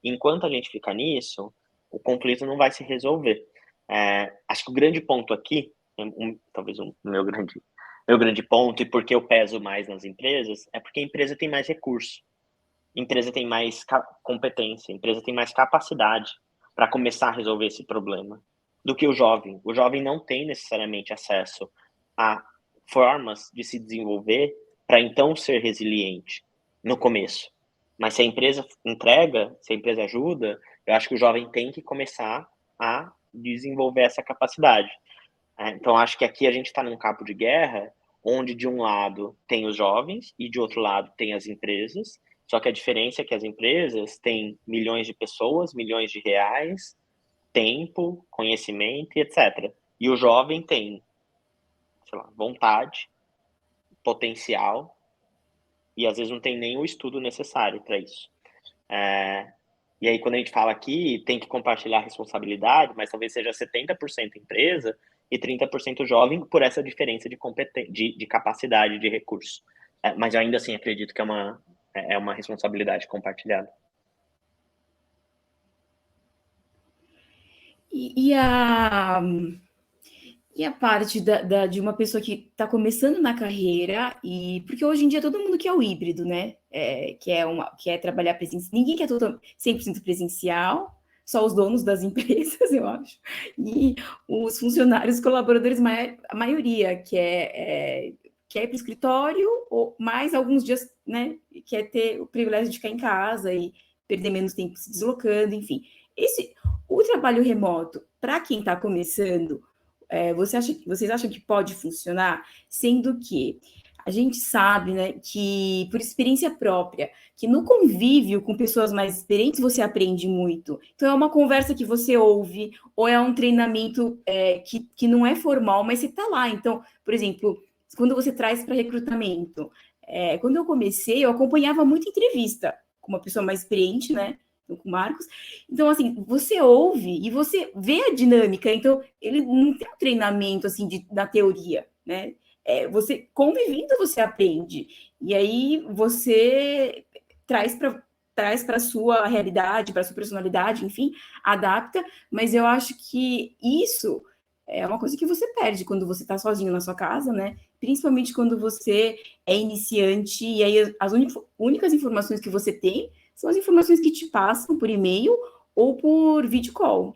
Enquanto a gente ficar nisso, o conflito não vai se resolver. Acho que o grande ponto aqui, talvez o meu grande ponto, e porque eu peso mais nas empresas, é porque a empresa tem mais recurso. A empresa tem mais competência, a empresa tem mais capacidade para começar a resolver esse problema do que o jovem. O jovem não tem necessariamente acesso a formas de se desenvolver para então ser resiliente no começo. Mas se a empresa entrega, se a empresa ajuda, eu acho que o jovem tem que começar a desenvolver essa capacidade. Então, acho que aqui a gente está num cabo de guerra, onde de um lado tem os jovens e de outro lado tem as empresas, só que a diferença é que as empresas têm milhões de pessoas, milhões de reais, tempo, conhecimento e etc. E o jovem tem, sei lá, vontade, potencial, e às vezes não tem nem o estudo necessário para isso. E aí, quando a gente fala aqui, tem que compartilhar a responsabilidade, mas talvez seja 70% empresa e 30% jovem por essa diferença de capacidade de recurso. Mas eu ainda assim acredito que é uma responsabilidade compartilhada. E a parte de uma pessoa que está começando na carreira, porque hoje em dia todo mundo quer o híbrido, né? Quer trabalhar presencial. Ninguém quer 100% presencial, só os donos das empresas, eu acho, e os funcionários, colaboradores, a maioria, quer ir para o escritório, ou mais alguns dias, né, quer ter o privilégio de ficar em casa e perder menos tempo se deslocando, enfim. O trabalho remoto, para quem está começando, vocês acham que pode funcionar? Sendo que a gente sabe, né, que por experiência própria, que no convívio com pessoas mais experientes você aprende muito. Então é uma conversa que você ouve, ou é um treinamento que não é formal, mas você está lá. Então, por exemplo, quando você traz para recrutamento, quando eu comecei, eu acompanhava muita entrevista com uma pessoa mais experiente, né, com o Marcos. Então, assim, você ouve e você vê a dinâmica. Então, ele não tem um treinamento, assim, da teoria, né? Você convivendo, você aprende. E aí, você traz para a sua realidade, para a sua personalidade, enfim, adapta. Mas eu acho que isso é uma coisa que você perde quando você está sozinho na sua casa, né? Principalmente quando você é iniciante, e aí as únicas informações que você tem são as informações que te passam por e-mail ou por video call.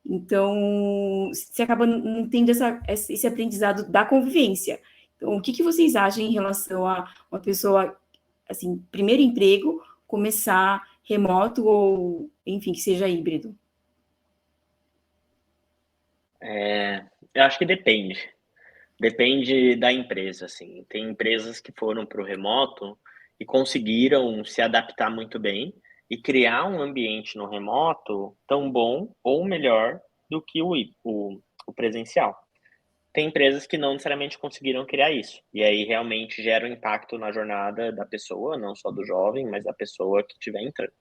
Então, você acaba não tendo esse aprendizado da convivência. Então, o que vocês acham em relação a uma pessoa, assim, primeiro emprego, começar remoto ou, enfim, que seja híbrido? Eu acho que depende. Depende da empresa, assim. Tem empresas que foram para o remoto e conseguiram se adaptar muito bem e criar um ambiente no remoto tão bom ou melhor do que o presencial. Tem empresas que não necessariamente conseguiram criar isso. E aí realmente gera um impacto na jornada da pessoa, não só do jovem, mas da pessoa que estiver entrando.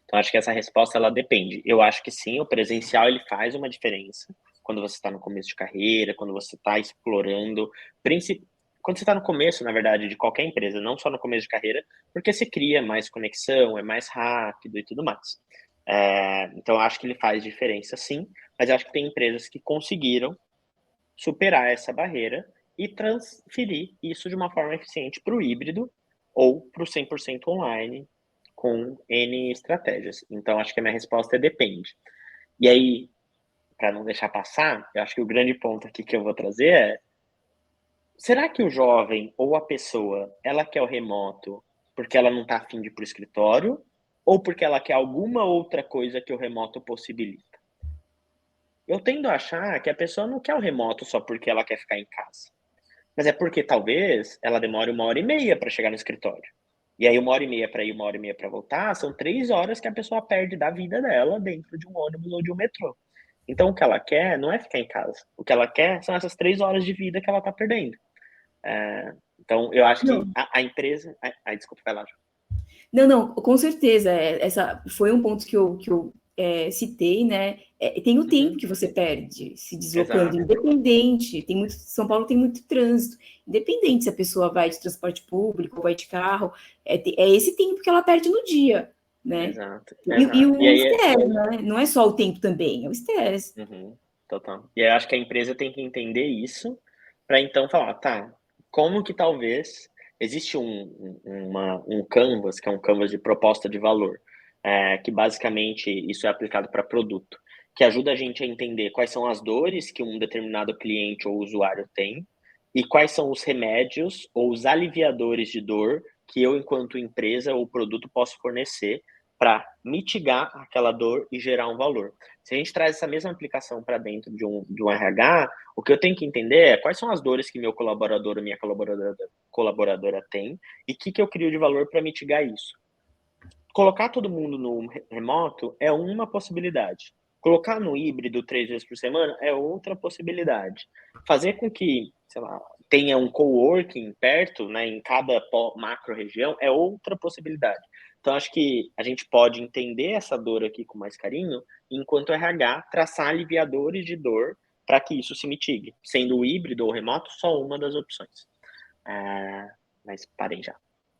Então, acho que essa resposta, ela depende. Eu acho que sim, o presencial, ele faz uma diferença quando você está no começo de carreira, quando você está explorando, quando você está no começo, na verdade, de qualquer empresa, não só no começo de carreira, porque você cria mais conexão, é mais rápido e tudo mais. Então, acho que ele faz diferença, sim, mas acho que tem empresas que conseguiram superar essa barreira e transferir isso de uma forma eficiente para o híbrido ou para o 100% online, com N estratégias. Então, acho que a minha resposta é depende. E aí, para não deixar passar, eu acho que o grande ponto aqui que eu vou trazer é: será que o jovem ou a pessoa, ela quer o remoto porque ela não está afim de ir para o escritório ou porque ela quer alguma outra coisa que o remoto possibilita? Eu tendo a achar que a pessoa não quer o remoto só porque ela quer ficar em casa, mas é porque talvez ela demore 1h30 para chegar no escritório. E aí 1h30 para ir, 1h30 para voltar, são 3 horas que a pessoa perde da vida dela dentro de um ônibus ou de um metrô. Então, o que ela quer não é ficar em casa. O que ela quer são essas 3 horas de vida que ela está perdendo. Então, eu acho que a empresa... desculpa, vai lá, Ju. Não, com certeza. Essa foi um ponto que eu citei, né? Tem o tempo que você perde se deslocando, independente. São Paulo tem muito trânsito, independente se a pessoa vai de transporte público ou vai de carro, é esse tempo que ela perde no dia, né? Exato. E o estresse, né? Não é só o tempo também, é o estresse. Total. E eu acho que a empresa tem que entender isso para então falar, tá, como que talvez existe um canvas, que é um canvas de proposta de valor, que basicamente isso é aplicado para produto, que ajuda a gente a entender quais são as dores que um determinado cliente ou usuário tem e quais são os remédios ou os aliviadores de dor que eu, enquanto empresa ou produto, posso fornecer para mitigar aquela dor e gerar um valor. Se a gente traz essa mesma aplicação para dentro de um RH, o que eu tenho que entender é quais são as dores que meu colaborador ou minha colaboradora tem e o que eu crio de valor para mitigar isso. Colocar todo mundo no remoto é uma possibilidade. Colocar no híbrido 3 vezes por semana é outra possibilidade. Fazer com que, sei lá, tenha um coworking perto, né, em cada macro-região é outra possibilidade. Então, acho que a gente pode entender essa dor aqui com mais carinho, enquanto RH traçar aliviadores de dor para que isso se mitigue, sendo o híbrido ou remoto só uma das opções. Mas parei já.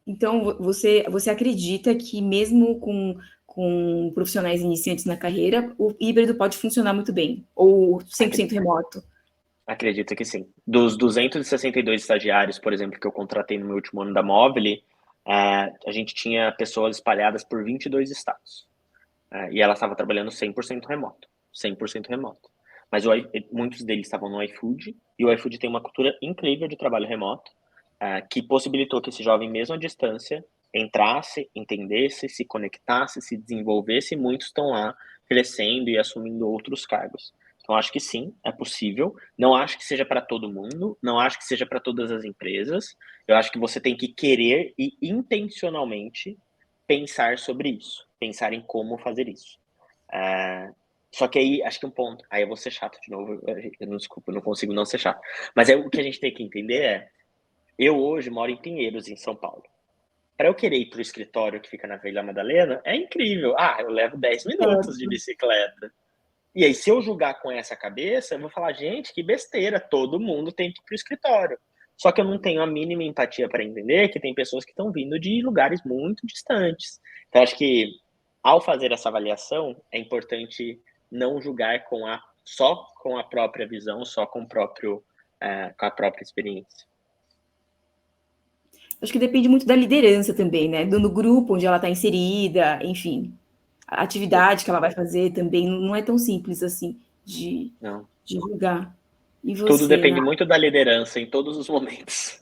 Então, você acredita que mesmo com profissionais iniciantes na carreira, o híbrido pode funcionar muito bem? Ou 100% remoto? Acredito que sim. Dos 262 estagiários, por exemplo, que eu contratei no meu último ano da Movile, a gente tinha pessoas espalhadas por 22 estados. E ela estava trabalhando 100% remoto. 100% remoto. Mas muitos deles estavam no iFood, e o iFood tem uma cultura incrível de trabalho remoto, que possibilitou que esse jovem, mesmo à distância, entrasse, entendesse, se conectasse, se desenvolvesse, e muitos estão lá crescendo e assumindo outros cargos. Então, acho que sim, é possível. Não acho que seja para todo mundo, não acho que seja para todas as empresas. Eu acho que você tem que querer e intencionalmente pensar sobre isso, pensar em como fazer isso. Só que aí, acho que um ponto, aí eu vou ser chato de novo, desculpa, eu não consigo não ser chato. Mas aí, o que a gente tem que entender eu hoje moro em Pinheiros, em São Paulo. Para eu querer ir para o escritório que fica na Vila Madalena, é incrível. Eu levo 10 minutos de bicicleta. E aí, se eu julgar com essa cabeça, eu vou falar, gente, que besteira, todo mundo tem que ir para o escritório. Só que eu não tenho a mínima empatia para entender que tem pessoas que estão vindo de lugares muito distantes. Então, acho que, ao fazer essa avaliação, é importante não julgar só com a própria visão, só com a própria experiência. Acho que depende muito da liderança também, né? Do grupo onde ela está inserida, enfim. A atividade que ela vai fazer também não é tão simples assim de julgar. E você, tudo depende muito da liderança em todos os momentos.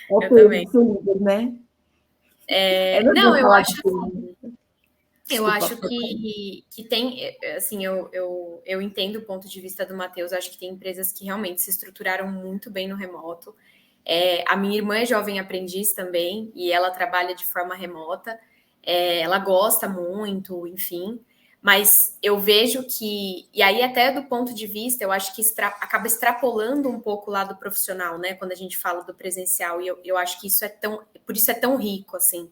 Eu também. Líder, né? Não, eu acho assim, eu acho que tem, assim, eu entendo o ponto de vista do Matheus, acho que tem empresas que realmente se estruturaram muito bem no remoto. A minha irmã é jovem aprendiz também, e ela trabalha de forma remota, ela gosta muito, enfim, mas eu vejo que, e aí até do ponto de vista, eu acho que acaba extrapolando um pouco o lado profissional, né, quando a gente fala do presencial, e eu acho que isso por isso é tão rico, assim,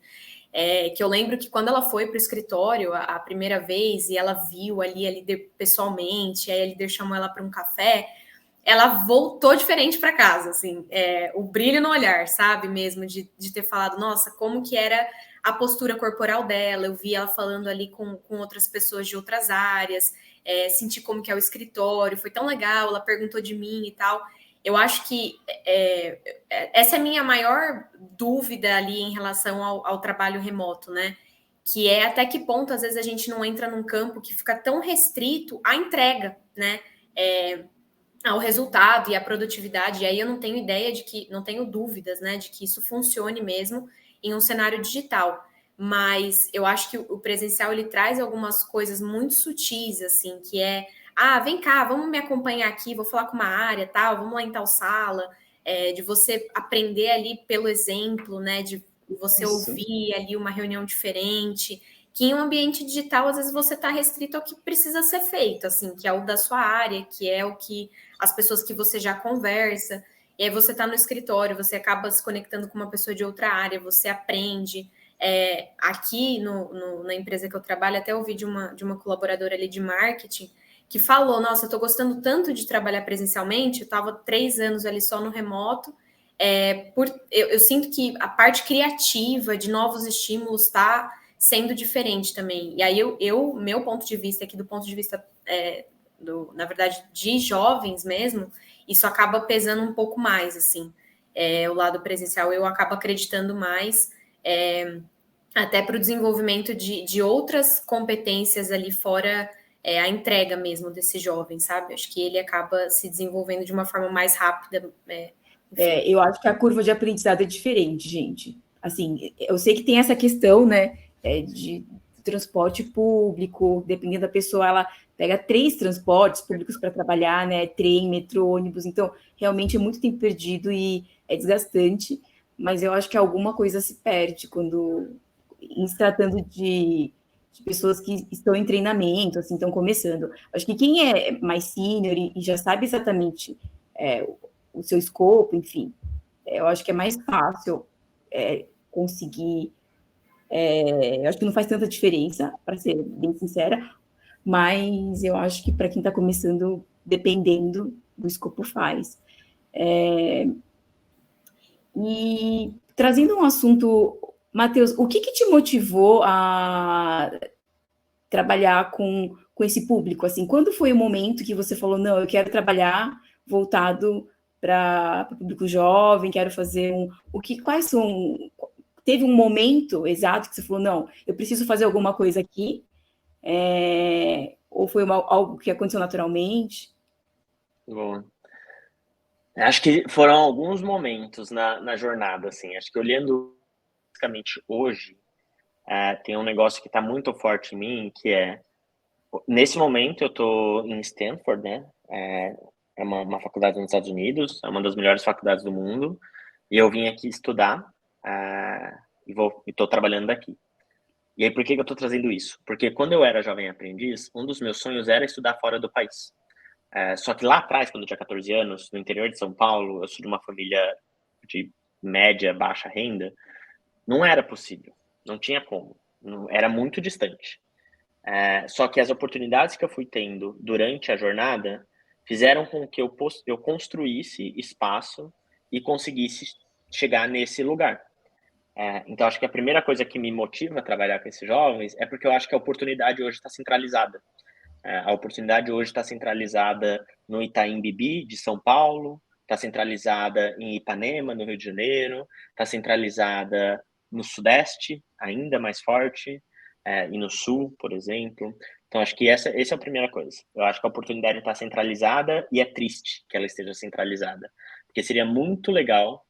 que eu lembro que quando ela foi para o escritório a primeira vez, e ela viu ali a líder pessoalmente, aí a líder chamou ela para um café, ela voltou diferente para casa, assim, o brilho no olhar, sabe, mesmo, de ter falado, nossa, como que era a postura corporal dela, eu vi ela falando ali com outras pessoas de outras áreas, senti como que é o escritório, foi tão legal, ela perguntou de mim e tal. Eu acho que essa é a minha maior dúvida ali em relação ao trabalho remoto, né, que é até que ponto, às vezes, a gente não entra num campo que fica tão restrito à entrega, né, ao resultado e à produtividade, e aí eu não tenho ideia não tenho dúvidas, né, de que isso funcione mesmo em um cenário digital, mas eu acho que o presencial, ele traz algumas coisas muito sutis, assim, que vem cá, vamos me acompanhar aqui, vou falar com uma área, tal, vamos lá em tal sala, de você aprender ali pelo exemplo, né, de você ouvir ali uma reunião diferente, que em um ambiente digital, às vezes, você está restrito ao que precisa ser feito, assim, que é o da sua área, que é o que as pessoas que você já conversa, e aí você está no escritório, você acaba se conectando com uma pessoa de outra área, você aprende. Aqui na empresa que eu trabalho, até ouvi de uma colaboradora ali de marketing, que falou, nossa, eu estou gostando tanto de trabalhar presencialmente, eu estava 3 anos ali só no remoto, eu sinto que a parte criativa, de novos estímulos, está sendo diferente também. E aí, meu ponto de vista aqui, do ponto de vista, na verdade, de jovens mesmo, isso acaba pesando um pouco mais, assim. O lado presencial, eu acabo acreditando mais, até para o desenvolvimento de outras competências ali fora a entrega mesmo desse jovem, sabe? Acho que ele acaba se desenvolvendo de uma forma mais rápida. Eu acho que a curva de aprendizado é diferente, gente. Assim, eu sei que tem essa questão, né, de transporte público, dependendo da pessoa, ela pega 3 transportes públicos para trabalhar, né, trem, metrô, ônibus, então realmente é muito tempo perdido e é desgastante, mas eu acho que alguma coisa se perde quando, em se tratando de pessoas que estão em treinamento, assim, estão começando. Acho que quem é mais sênior e já sabe exatamente o seu escopo, enfim, eu acho que é mais fácil conseguir. Eu acho que não faz tanta diferença, para ser bem sincera, mas eu acho que para quem está começando, dependendo do escopo, faz. E trazendo um assunto, Matheus, o que te motivou a trabalhar com esse público? Assim, quando foi o momento que você falou, não, eu quero trabalhar voltado para o público jovem, quero fazer quais são... teve um momento exato que você falou, não, eu preciso fazer alguma coisa aqui? Ou foi algo que aconteceu naturalmente? Bom, acho que foram alguns momentos na jornada, assim. Acho que olhando basicamente hoje, tem um negócio que está muito forte em mim, que é, nesse momento eu estou em Stanford, né? É uma faculdade nos Estados Unidos, é uma das melhores faculdades do mundo, e eu vim aqui estudar, e estou trabalhando daqui. E aí, por que eu estou trazendo isso? Porque quando eu era jovem aprendiz, um dos meus sonhos era estudar fora do país. Só que lá atrás, quando eu tinha 14 anos, no interior de São Paulo, eu sou de uma família de média, baixa renda, não era possível, não tinha como, era muito distante. Só que as oportunidades que eu fui tendo durante a jornada fizeram com que eu construísse espaço e conseguisse chegar nesse lugar. Então, acho que a primeira coisa que me motiva a trabalhar com esses jovens é porque eu acho que a oportunidade hoje está centralizada. A oportunidade hoje está centralizada no Itaim Bibi, de São Paulo, está centralizada em Ipanema, no Rio de Janeiro, está centralizada no Sudeste, ainda mais forte, e no Sul, por exemplo. Então, acho que essa é a primeira coisa. Eu acho que a oportunidade está centralizada e é triste que ela esteja centralizada, porque seria muito legal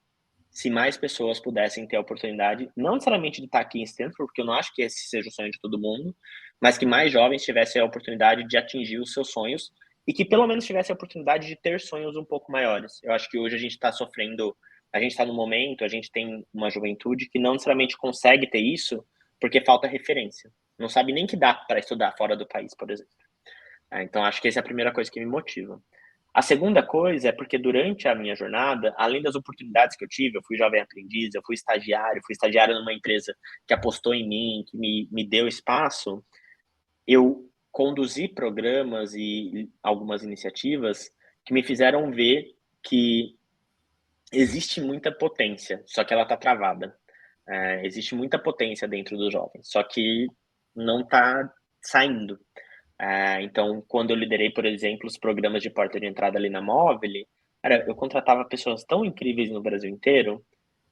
se mais pessoas pudessem ter a oportunidade, não necessariamente de estar aqui em Stanford, porque eu não acho que esse seja o sonho de todo mundo, mas que mais jovens tivessem a oportunidade de atingir os seus sonhos e que pelo menos tivessem a oportunidade de ter sonhos um pouco maiores. Eu acho que hoje a gente está sofrendo, a gente está no momento, a gente tem uma juventude que não necessariamente consegue ter isso porque falta referência. Não sabe nem que dá para estudar fora do país, por exemplo. Então, acho que essa é a primeira coisa que me motiva. A segunda coisa é porque durante a minha jornada, além das oportunidades que eu tive, eu fui jovem aprendiz, eu fui estagiário numa empresa que apostou em mim, que me deu espaço, eu conduzi programas e algumas iniciativas que me fizeram ver que existe muita potência, só que ela está travada. Existe muita potência dentro dos jovens, só que não está saindo. Então, quando eu liderei, por exemplo, os programas de porta de entrada ali na Móvel, eu contratava pessoas tão incríveis no Brasil inteiro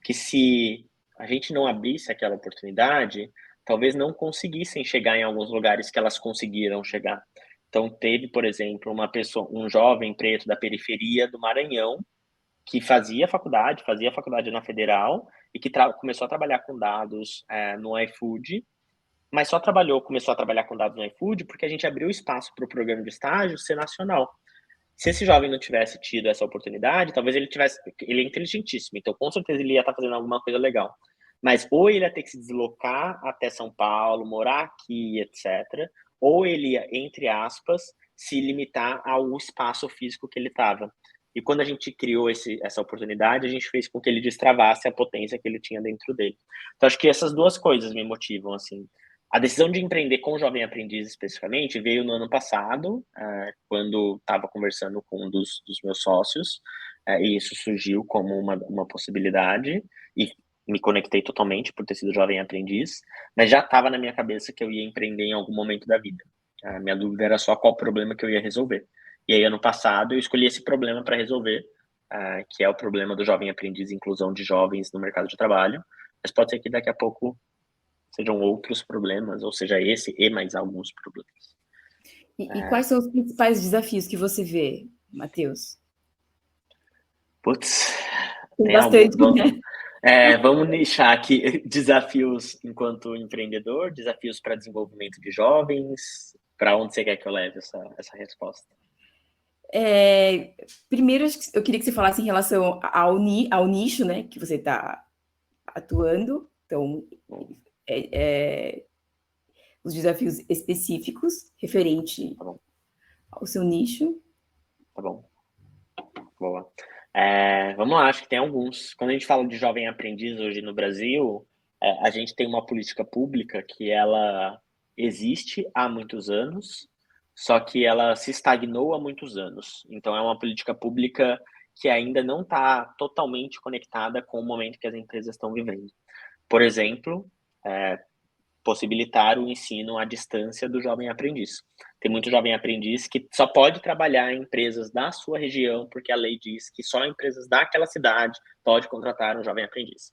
que se a gente não abrisse aquela oportunidade, talvez não conseguissem chegar em alguns lugares que elas conseguiram chegar. Então, teve, por exemplo, um jovem preto da periferia do Maranhão que fazia faculdade na Federal e que começou a trabalhar com dados no iFood, mas começou a trabalhar com dados no iFood porque a gente abriu espaço para o programa de estágio ser nacional. Se esse jovem não tivesse tido essa oportunidade, talvez ele é inteligentíssimo, então com certeza ele ia estar fazendo alguma coisa legal. Mas ou ele ia ter que se deslocar até São Paulo, morar aqui, etc. Ou ele ia, entre aspas, se limitar ao espaço físico que ele estava. E quando a gente criou essa oportunidade, a gente fez com que ele destravasse a potência que ele tinha dentro dele. Então, acho que essas duas coisas me motivam, assim. A decisão de empreender com o jovem aprendiz especificamente veio no ano passado, quando estava conversando com um dos meus sócios, e isso surgiu como uma possibilidade, e me conectei totalmente por ter sido jovem aprendiz, mas já estava na minha cabeça que eu ia empreender em algum momento da vida. A minha dúvida era só qual problema que eu ia resolver. E aí, ano passado, eu escolhi esse problema para resolver, que é o problema do jovem aprendiz e inclusão de jovens no mercado de trabalho, mas pode ser que daqui a pouco sejam outros problemas, ou seja, esse e mais alguns problemas. E quais são os principais desafios que você vê, Matheus? Putz, tem bastante, né? Vamos nichar aqui desafios enquanto empreendedor, desafios para desenvolvimento de jovens. Para onde você quer que eu leve essa resposta? Primeiro, eu queria que você falasse em relação ao nicho, né, que você está atuando. Então, os desafios específicos referente ao seu nicho. Tá bom. Boa. Vamos lá, acho que tem alguns. Quando a gente fala de jovem aprendiz hoje no Brasil, a gente tem uma política pública que ela existe há muitos anos, só que ela se estagnou há muitos anos. Então, é uma política pública que ainda não está totalmente conectada com o momento que as empresas estão vivendo. Por exemplo, possibilitar o ensino à distância do jovem aprendiz. Tem muito jovem aprendiz que só pode trabalhar em empresas da sua região, porque a lei diz que só empresas daquela cidade pode contratar um jovem aprendiz.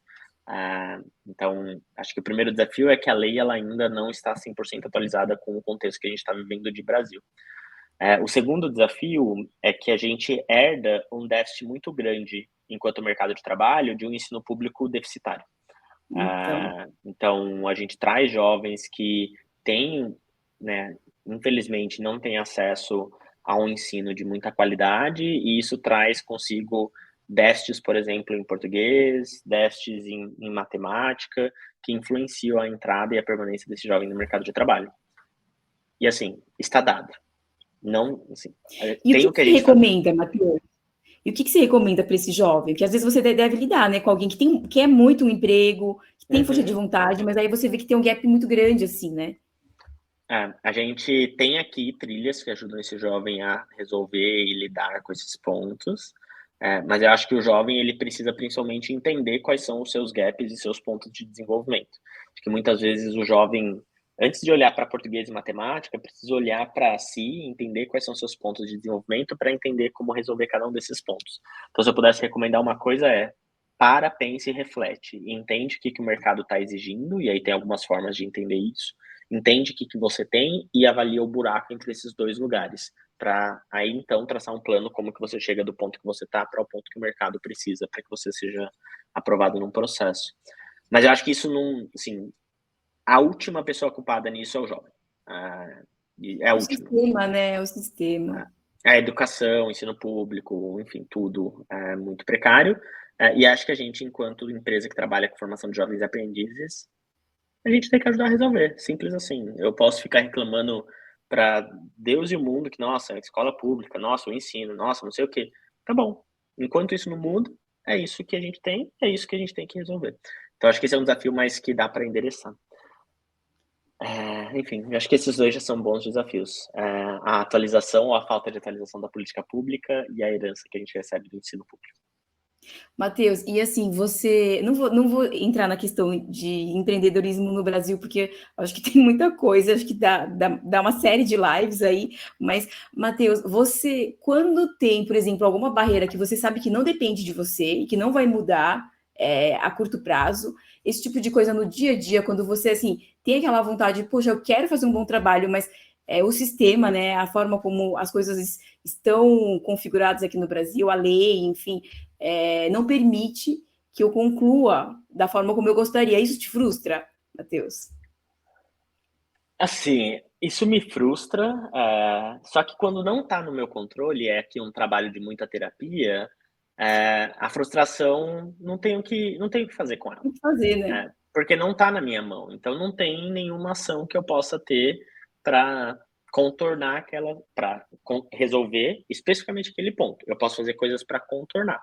Então, acho que o primeiro desafio é que a lei ela ainda não está 100% atualizada com o contexto que a gente está vivendo de Brasil. O segundo desafio é que a gente herda um déficit muito grande enquanto mercado de trabalho de um ensino público deficitário. Então a gente traz jovens que têm, né, infelizmente, não têm acesso a um ensino de muita qualidade, e isso traz consigo déficits, por exemplo, em português, déficits em matemática, que influenciam a entrada e a permanência desse jovem no mercado de trabalho. E assim, está dado. Não, assim, e o que você recomenda, Matheus? E o que você recomenda para esse jovem? Porque às vezes você deve lidar, né, com alguém que quer muito um emprego, que tem força de vontade, mas aí você vê que tem um gap muito grande, assim, né? A gente tem aqui trilhas que ajudam esse jovem a resolver e lidar com esses pontos, mas eu acho que o jovem ele precisa principalmente entender quais são os seus gaps e seus pontos de desenvolvimento. Acho que muitas vezes o jovem, antes de olhar para português e matemática, precisa olhar para si, entender quais são seus pontos de desenvolvimento para entender como resolver cada um desses pontos. Então, se eu pudesse recomendar uma coisa para, pense e reflete. Entende o que o mercado está exigindo, e aí tem algumas formas de entender isso. Entende o que você tem e avalia o buraco entre esses dois lugares, para aí então traçar um plano como que você chega do ponto que você está para o ponto que o mercado precisa para que você seja aprovado num processo. Mas eu acho que isso não, assim, a última pessoa culpada nisso é o jovem. É o sistema, né? O sistema. A educação, o ensino público, enfim, tudo é muito precário. E acho que a gente, enquanto empresa que trabalha com formação de jovens aprendizes, a gente tem que ajudar a resolver, simples assim. Eu posso ficar reclamando para Deus e o mundo que, nossa, escola pública, nossa, o ensino, nossa, não sei o quê. Tá bom. Enquanto isso não muda, é isso que a gente tem, é isso que a gente tem que resolver. Então, acho que esse é um desafio mais que dá para endereçar. Enfim, acho que esses dois já são bons desafios. A atualização ou a falta de atualização da política pública e a herança que a gente recebe do ensino público. Matheus, e assim, você... Não vou entrar na questão de empreendedorismo no Brasil, porque acho que tem muita coisa, acho que dá uma série de lives aí, mas, Matheus, você, quando tem, por exemplo, alguma barreira que você sabe que não depende de você e que não vai mudar a curto prazo, esse tipo de coisa no dia a dia, quando você, assim, tem aquela vontade, poxa, eu quero fazer um bom trabalho, mas o sistema, né, a forma como as coisas estão configuradas aqui no Brasil, a lei, enfim... não permite que eu conclua da forma como eu gostaria. Isso te frustra, Matheus? Assim, isso me frustra, só que quando não está no meu controle, é aqui um trabalho de muita terapia, a frustração não tenho o que fazer com ela. Tem que fazer, né? Porque não está na minha mão. Então não tem nenhuma ação que eu possa ter para contornar para resolver especificamente aquele ponto. Eu posso fazer coisas para contornar.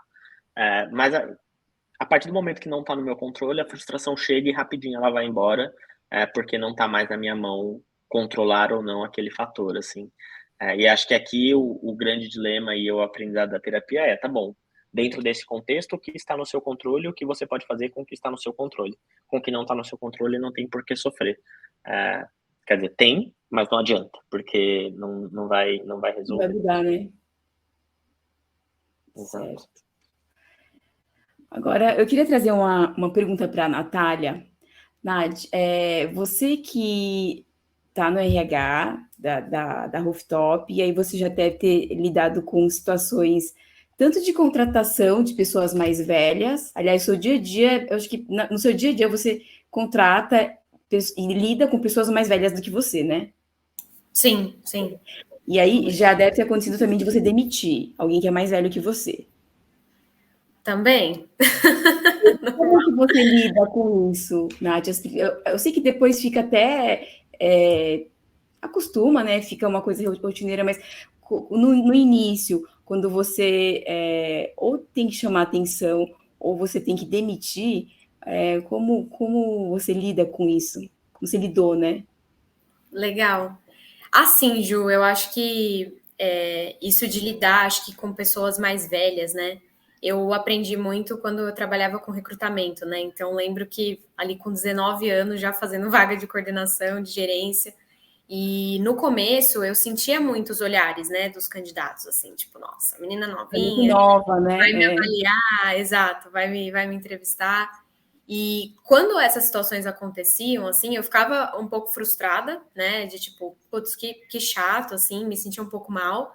Mas a partir do momento que não está no meu controle, a frustração chega e rapidinho ela vai embora, porque não está mais na minha mão controlar ou não aquele fator, assim. E acho que aqui o grande dilema e o aprendizado da terapia tá bom, dentro desse contexto, o que está no seu controle, o que você pode fazer com o que está no seu controle. Com o que não está no seu controle, não tem por que sofrer. Quer dizer, tem, mas não adianta, porque não vai resolver. Não vai mudar, né? Exato. Certo. Agora, eu queria trazer uma pergunta para a Natália. Nath, você que está no RH da Rooftop, e aí você já deve ter lidado com situações tanto de contratação de pessoas mais velhas, aliás, seu dia a dia, eu acho que no seu dia a dia você contrata e lida com pessoas mais velhas do que você, né? Sim, sim. E aí já deve ter acontecido também de você demitir alguém que é mais velho que você. Também. Como que você lida com isso, Nath? Eu sei que depois fica até... acostuma, né? Fica uma coisa rotineira, mas no início, quando você ou tem que chamar atenção, ou você tem que demitir, como você lida com isso? Como você lidou, né? Legal. Assim, Ju, eu acho que isso de lidar, acho que com pessoas mais velhas, né? Eu aprendi muito quando eu trabalhava com recrutamento, né? Então, lembro que ali com 19 anos, já fazendo vaga de coordenação, de gerência, e no começo eu sentia muitos olhares, né, dos candidatos, assim, tipo, nossa, menina novinha, é muito nova, né? Vai me avaliar, exato, vai me entrevistar. E quando essas situações aconteciam, assim, eu ficava um pouco frustrada, né? De tipo, putz, que chato, assim, me sentia um pouco mal.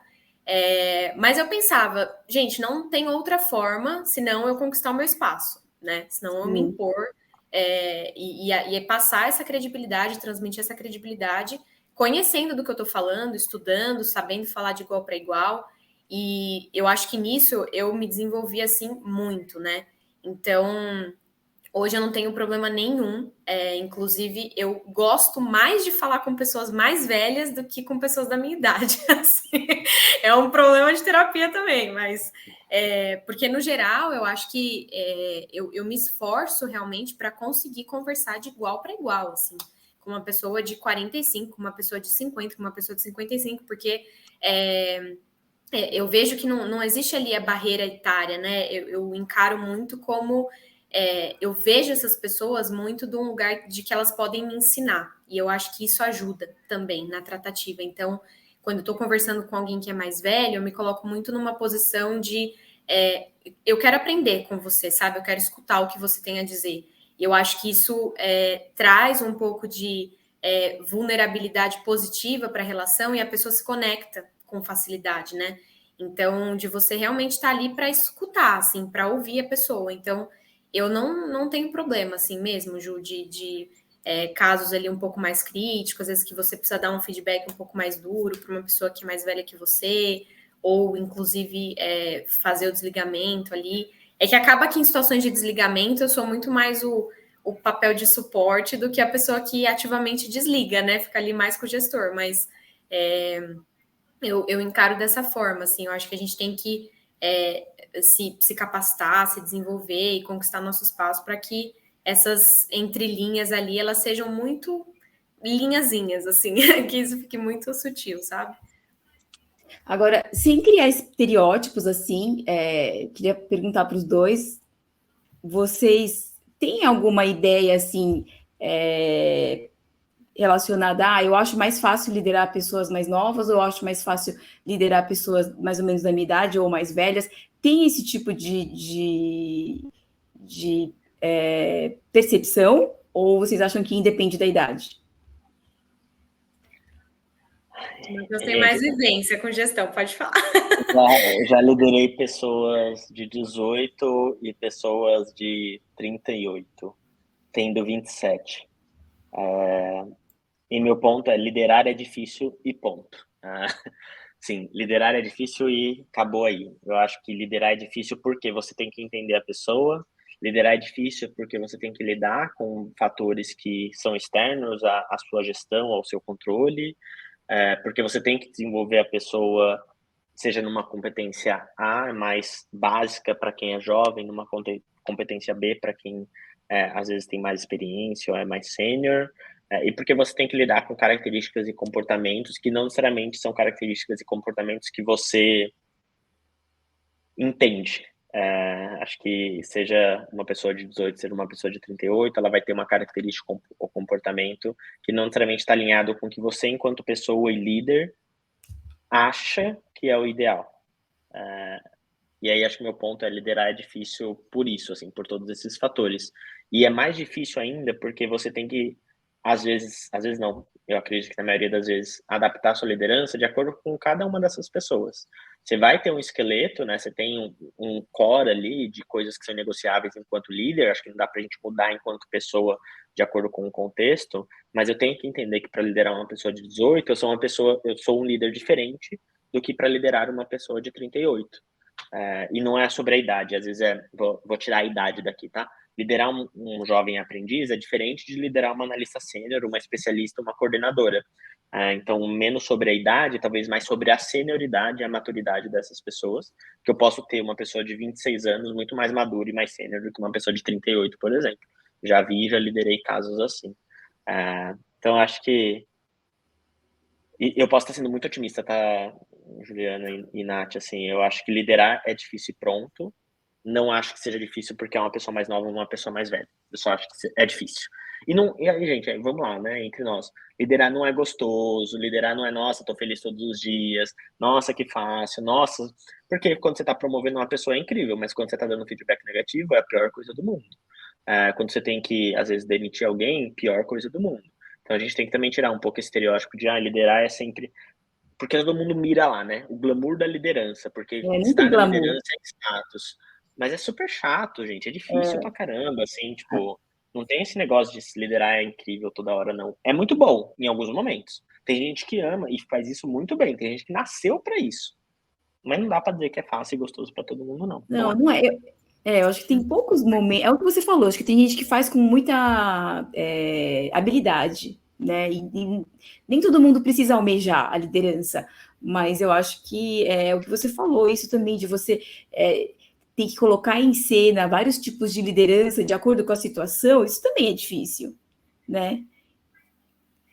Mas eu pensava, gente, não tem outra forma senão eu conquistar o meu espaço, né? Senão eu me impor e passar essa credibilidade, transmitir essa credibilidade, conhecendo do que eu tô falando, estudando, sabendo falar de igual para igual. E eu acho que nisso eu me desenvolvi assim muito, né? Então, hoje eu não tenho problema nenhum. Inclusive, eu gosto mais de falar com pessoas mais velhas do que com pessoas da minha idade. Assim. É um problema de terapia também, mas porque no geral eu acho que eu me esforço realmente para conseguir conversar de igual para igual, assim, com uma pessoa de 45, com uma pessoa de 50, com uma pessoa de 55, porque eu vejo que não existe ali a barreira etária, né? Eu encaro muito como eu vejo essas pessoas muito de um lugar de que elas podem me ensinar. E eu acho que isso ajuda também na tratativa. Então, quando eu estou conversando com alguém que é mais velho, eu me coloco muito numa posição de eu quero aprender com você, sabe? Eu quero escutar o que você tem a dizer. E eu acho que isso traz um pouco de vulnerabilidade positiva para a relação e a pessoa se conecta com facilidade, né? Então, de você realmente estar ali para escutar, assim, para ouvir a pessoa. Então, eu não tenho problema, assim mesmo, Ju, de casos ali um pouco mais críticos, às vezes que você precisa dar um feedback um pouco mais duro para uma pessoa que é mais velha que você, ou inclusive fazer o desligamento ali. É que acaba que em situações de desligamento eu sou muito mais o papel de suporte do que a pessoa que ativamente desliga, né? Fica ali mais com o gestor, mas eu encaro dessa forma, assim, eu acho que a gente tem que se capacitar, se desenvolver e conquistar nosso espaço para que essas entrelinhas ali, elas sejam muito linhazinhas, assim, que isso fique muito sutil, sabe? Agora, sem criar estereótipos, assim, queria perguntar para os dois, vocês têm alguma ideia, assim, relacionada eu acho mais fácil liderar pessoas mais novas, ou eu acho mais fácil liderar pessoas mais ou menos da minha idade ou mais velhas? Tem esse tipo de percepção, ou vocês acham que independe da idade? Eu tenho mais vivência com gestão, pode falar. Já liderei pessoas de 18 e pessoas de 38, tendo 27. E meu ponto é, liderar é difícil e ponto. Sim, liderar é difícil e acabou aí. Eu acho que liderar é difícil porque você tem que entender a pessoa, liderar é difícil porque você tem que lidar com fatores que são externos à sua gestão, ao seu controle, porque você tem que desenvolver a pessoa, seja numa competência A, mais básica para quem é jovem, numa competência B para quem às vezes tem mais experiência ou é mais sênior, e porque você tem que lidar com características e comportamentos que não necessariamente são características e comportamentos que você entende. Acho que seja uma pessoa de 18, seja uma pessoa de 38, ela vai ter uma característica ou comportamento que não necessariamente está alinhado com o que você, enquanto pessoa e líder, acha que é o ideal. E aí acho que meu ponto é liderar é difícil por isso, assim, por todos esses fatores. E é mais difícil ainda porque você tem que, às vezes não, eu acredito que na maioria das vezes, adaptar a sua liderança de acordo com cada uma dessas pessoas. Você vai ter um esqueleto, né? Você tem um core ali de coisas que são negociáveis enquanto líder, acho que não dá pra gente mudar enquanto pessoa de acordo com o contexto, mas eu tenho que entender que para liderar uma pessoa de 18, eu sou um líder diferente do que para liderar uma pessoa de 38. E não é sobre a idade, às vezes vou tirar a idade daqui, tá? Liderar um jovem aprendiz é diferente de liderar uma analista sênior, uma especialista, uma coordenadora. Então, menos sobre a idade, talvez mais sobre a senioridade e a maturidade dessas pessoas, que eu posso ter uma pessoa de 26 anos muito mais madura e mais sênior do que uma pessoa de 38, por exemplo. Já liderei casos assim. Então, acho que eu posso estar sendo muito otimista, tá, Juliana e Nath, assim, eu acho que liderar é difícil e pronto. Não acho que seja difícil porque é uma pessoa mais nova ou uma pessoa mais velha. Eu só acho que é difícil. E aí, gente, vamos lá, né, entre nós. Liderar não é gostoso, liderar não é, nossa, tô feliz todos os dias, nossa, que fácil, nossa. Porque quando você tá promovendo uma pessoa é incrível, mas quando você tá dando feedback negativo é a pior coisa do mundo. quando você tem que, às vezes, demitir alguém, pior coisa do mundo. Então a gente tem que também tirar um pouco esse estereótipo de liderar é sempre... Porque todo mundo mira lá, né? O glamour da liderança, porque Não tem estar na glamour. liderança é status. Mas é super chato, gente. É difícil pra caramba, assim, tipo... Não tem esse negócio de se liderar é incrível toda hora, não. É muito bom em alguns momentos. Tem gente que ama e faz isso muito bem. Tem gente que nasceu pra isso. Mas não dá pra dizer que é fácil e gostoso pra todo mundo, não. Não é. Eu acho que tem poucos momentos. É o que você falou, acho que tem gente que faz com muita habilidade, né? E nem todo mundo precisa almejar a liderança, mas eu acho que é o que você falou, isso também de você ter que colocar em cena vários tipos de liderança de acordo com a situação, isso também é difícil, né?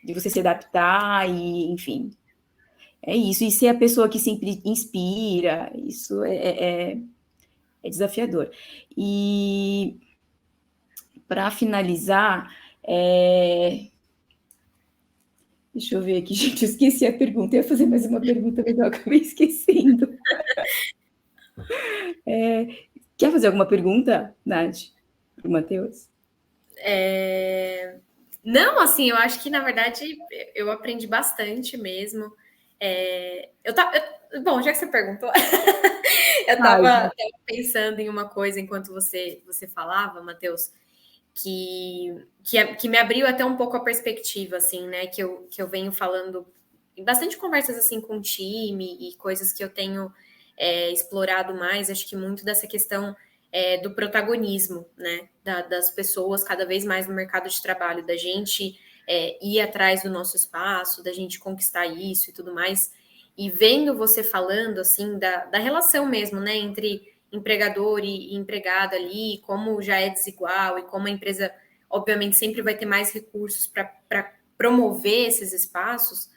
De você se adaptar e, enfim. É isso, e ser a pessoa que sempre inspira, isso é desafiador. E para finalizar, deixa eu ver aqui, gente, eu esqueci a pergunta. Eu ia fazer mais uma pergunta, mas eu acabei esquecendo. Quer fazer alguma pergunta, Nath, para o Matheus? Não, assim, eu acho que, na verdade, eu aprendi bastante mesmo. Bom, já que você perguntou, eu estava pensando em uma coisa enquanto você falava, Matheus, que me abriu até um pouco a perspectiva, assim, né? Que eu venho falando em bastante conversas assim com o time e coisas que eu tenho explorado mais, acho que muito dessa questão do protagonismo, né? Das pessoas cada vez mais no mercado de trabalho, da gente ir atrás do nosso espaço, da gente conquistar isso e tudo mais. E vendo você falando, assim, da relação mesmo, né? Entre empregador e empregado ali, como já é desigual e como a empresa, obviamente, sempre vai ter mais recursos para promover esses espaços.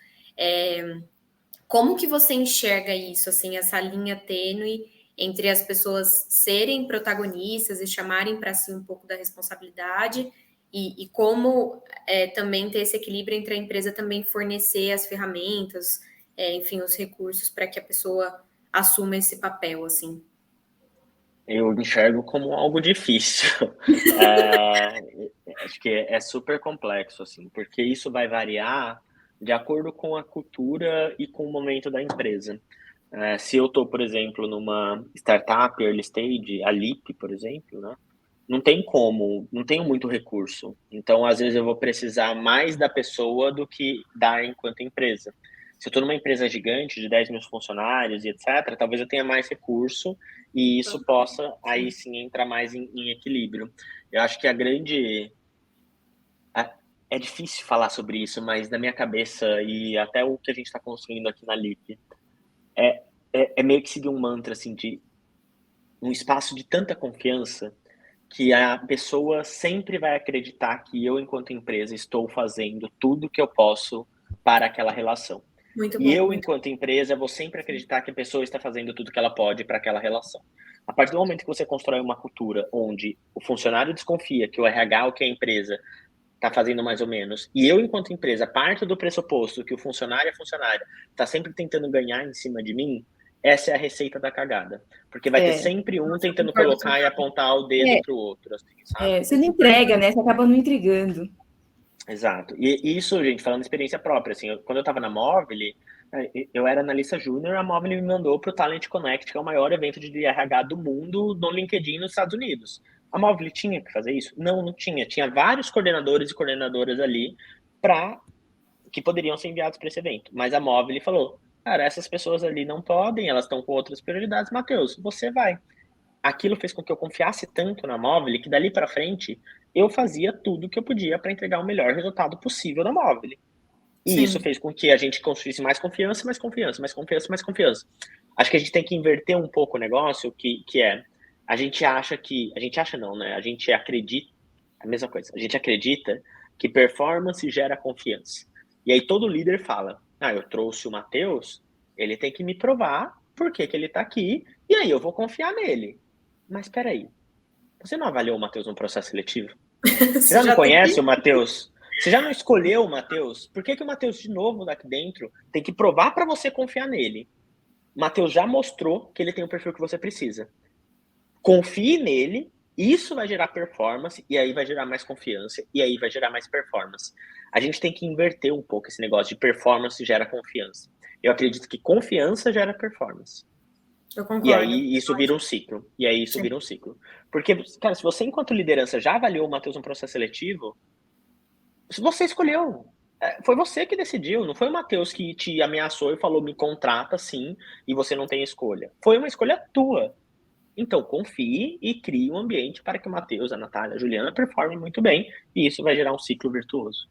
Como que você enxerga isso, assim, essa linha tênue entre as pessoas serem protagonistas e chamarem para si um pouco da responsabilidade e como também ter esse equilíbrio entre a empresa também fornecer as ferramentas, enfim, os recursos para que a pessoa assuma esse papel, assim? Eu enxergo como algo difícil. Acho que é super complexo, assim, porque isso vai variar de acordo com a cultura e com o momento da empresa. Se eu estou, por exemplo, numa startup early stage, a Leap, por exemplo, né? Não tem como, não tenho muito recurso. Então, às vezes, eu vou precisar mais da pessoa do que dar enquanto empresa. Se eu estou numa empresa gigante de 10 mil funcionários e etc., talvez eu tenha mais recurso e isso possa, aí sim, entrar mais em equilíbrio. Eu acho que é difícil falar sobre isso, mas na minha cabeça e até o que a gente está construindo aqui na Leap, é meio que seguir um mantra, assim, de um espaço de tanta confiança que a pessoa sempre vai acreditar que eu, enquanto empresa, estou fazendo tudo que eu posso para aquela relação. Muito E bom, eu, muito enquanto empresa, vou sempre acreditar que a pessoa está fazendo tudo que ela pode para aquela relação. A partir do momento que você constrói uma cultura onde o funcionário desconfia que o RH ou que a empresa está fazendo mais ou menos, e eu, enquanto empresa, parto do pressuposto que o funcionário e a funcionária está sempre tentando ganhar em cima de mim, essa é a receita da cagada. Porque vai ter sempre um tentando colocar e apontar o dedo para o outro, assim, sabe? Você não entrega, né? Você acaba não entregando. Exato. E isso, gente, falando de experiência própria, assim, quando eu estava na Movile, eu era analista júnior, a Movile me mandou para o Talent Connect, que é o maior evento de RH do mundo no LinkedIn nos Estados Unidos. A Movile tinha que fazer isso? Não, não tinha. Tinha vários coordenadores e coordenadoras ali que poderiam ser enviados para esse evento. Mas a Movile falou, cara, essas pessoas ali não podem, elas estão com outras prioridades. Matheus, você vai. Aquilo fez com que eu confiasse tanto na Movile que dali para frente eu fazia tudo que eu podia para entregar o melhor resultado possível na Movile. E Sim. isso fez com que a gente construísse mais confiança, mais confiança, mais confiança, mais confiança. Acho que a gente tem que inverter um pouco o negócio, que é, a gente acha não, né? A gente acredita, a mesma coisa, a gente acredita que performance gera confiança. E aí todo líder fala, eu trouxe o Matheus, ele tem que me provar por que ele tá aqui, e aí eu vou confiar nele. Mas peraí, você não avaliou o Matheus no processo seletivo? Você já não conhece o Matheus? Você já não escolheu o Matheus? Por que o Matheus, de novo, daqui dentro, tem que provar para você confiar nele? O Matheus já mostrou que ele tem o perfil que você precisa. Confie nele Isso vai gerar performance, e aí vai gerar mais confiança, e aí vai gerar mais performance. A gente tem que inverter um pouco esse negócio de performance gera confiança. Eu acredito que confiança gera performance. Eu concordo. E aí isso vira um ciclo. Porque, cara, se você, enquanto liderança, já avaliou o Matheus no processo seletivo, você escolheu. Foi você que decidiu, não foi o Matheus que te ameaçou e falou, me contrata sim, e você não tem escolha. Foi uma escolha tua. Então, confie e crie um ambiente para que o Matheus, a Natália, a Juliana performem muito bem, e isso vai gerar um ciclo virtuoso.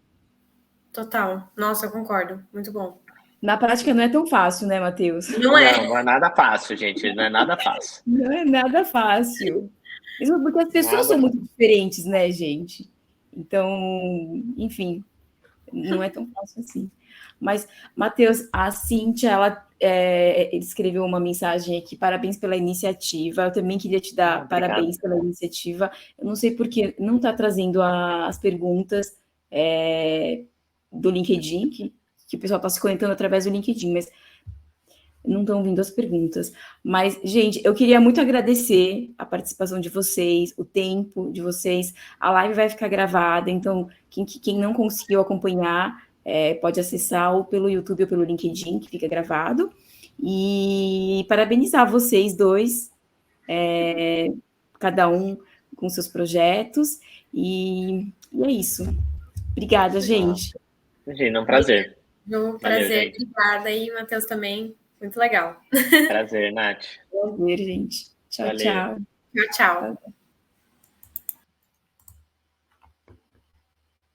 Total. Nossa, eu concordo. Muito bom. Na prática não é tão fácil, né, Matheus? Não é. Não é nada fácil, gente. Não é nada fácil. Não é nada fácil. Mesmo porque as pessoas são muito diferentes, né, gente? Então, enfim, não é tão fácil assim. Mas, Matheus, a Cíntia, ela escreveu uma mensagem aqui, parabéns pela iniciativa. Eu também queria te dar parabéns pela iniciativa. Eu não sei por que não está trazendo as perguntas do LinkedIn, que o pessoal está se conectando através do LinkedIn, mas não estão vindo as perguntas. Mas, gente, eu queria muito agradecer a participação de vocês, o tempo de vocês. A live vai ficar gravada, então quem não conseguiu acompanhar pode acessar ou pelo YouTube ou pelo LinkedIn, que fica gravado. E parabenizar vocês dois, cada um com seus projetos. E é isso. Obrigada, gente. Imagina, um prazer. Um prazer. Obrigada aí, Matheus, também. Muito legal. Prazer, Nath. Prazer, gente. Tchau, Valeu. tchau. Tchau, tchau.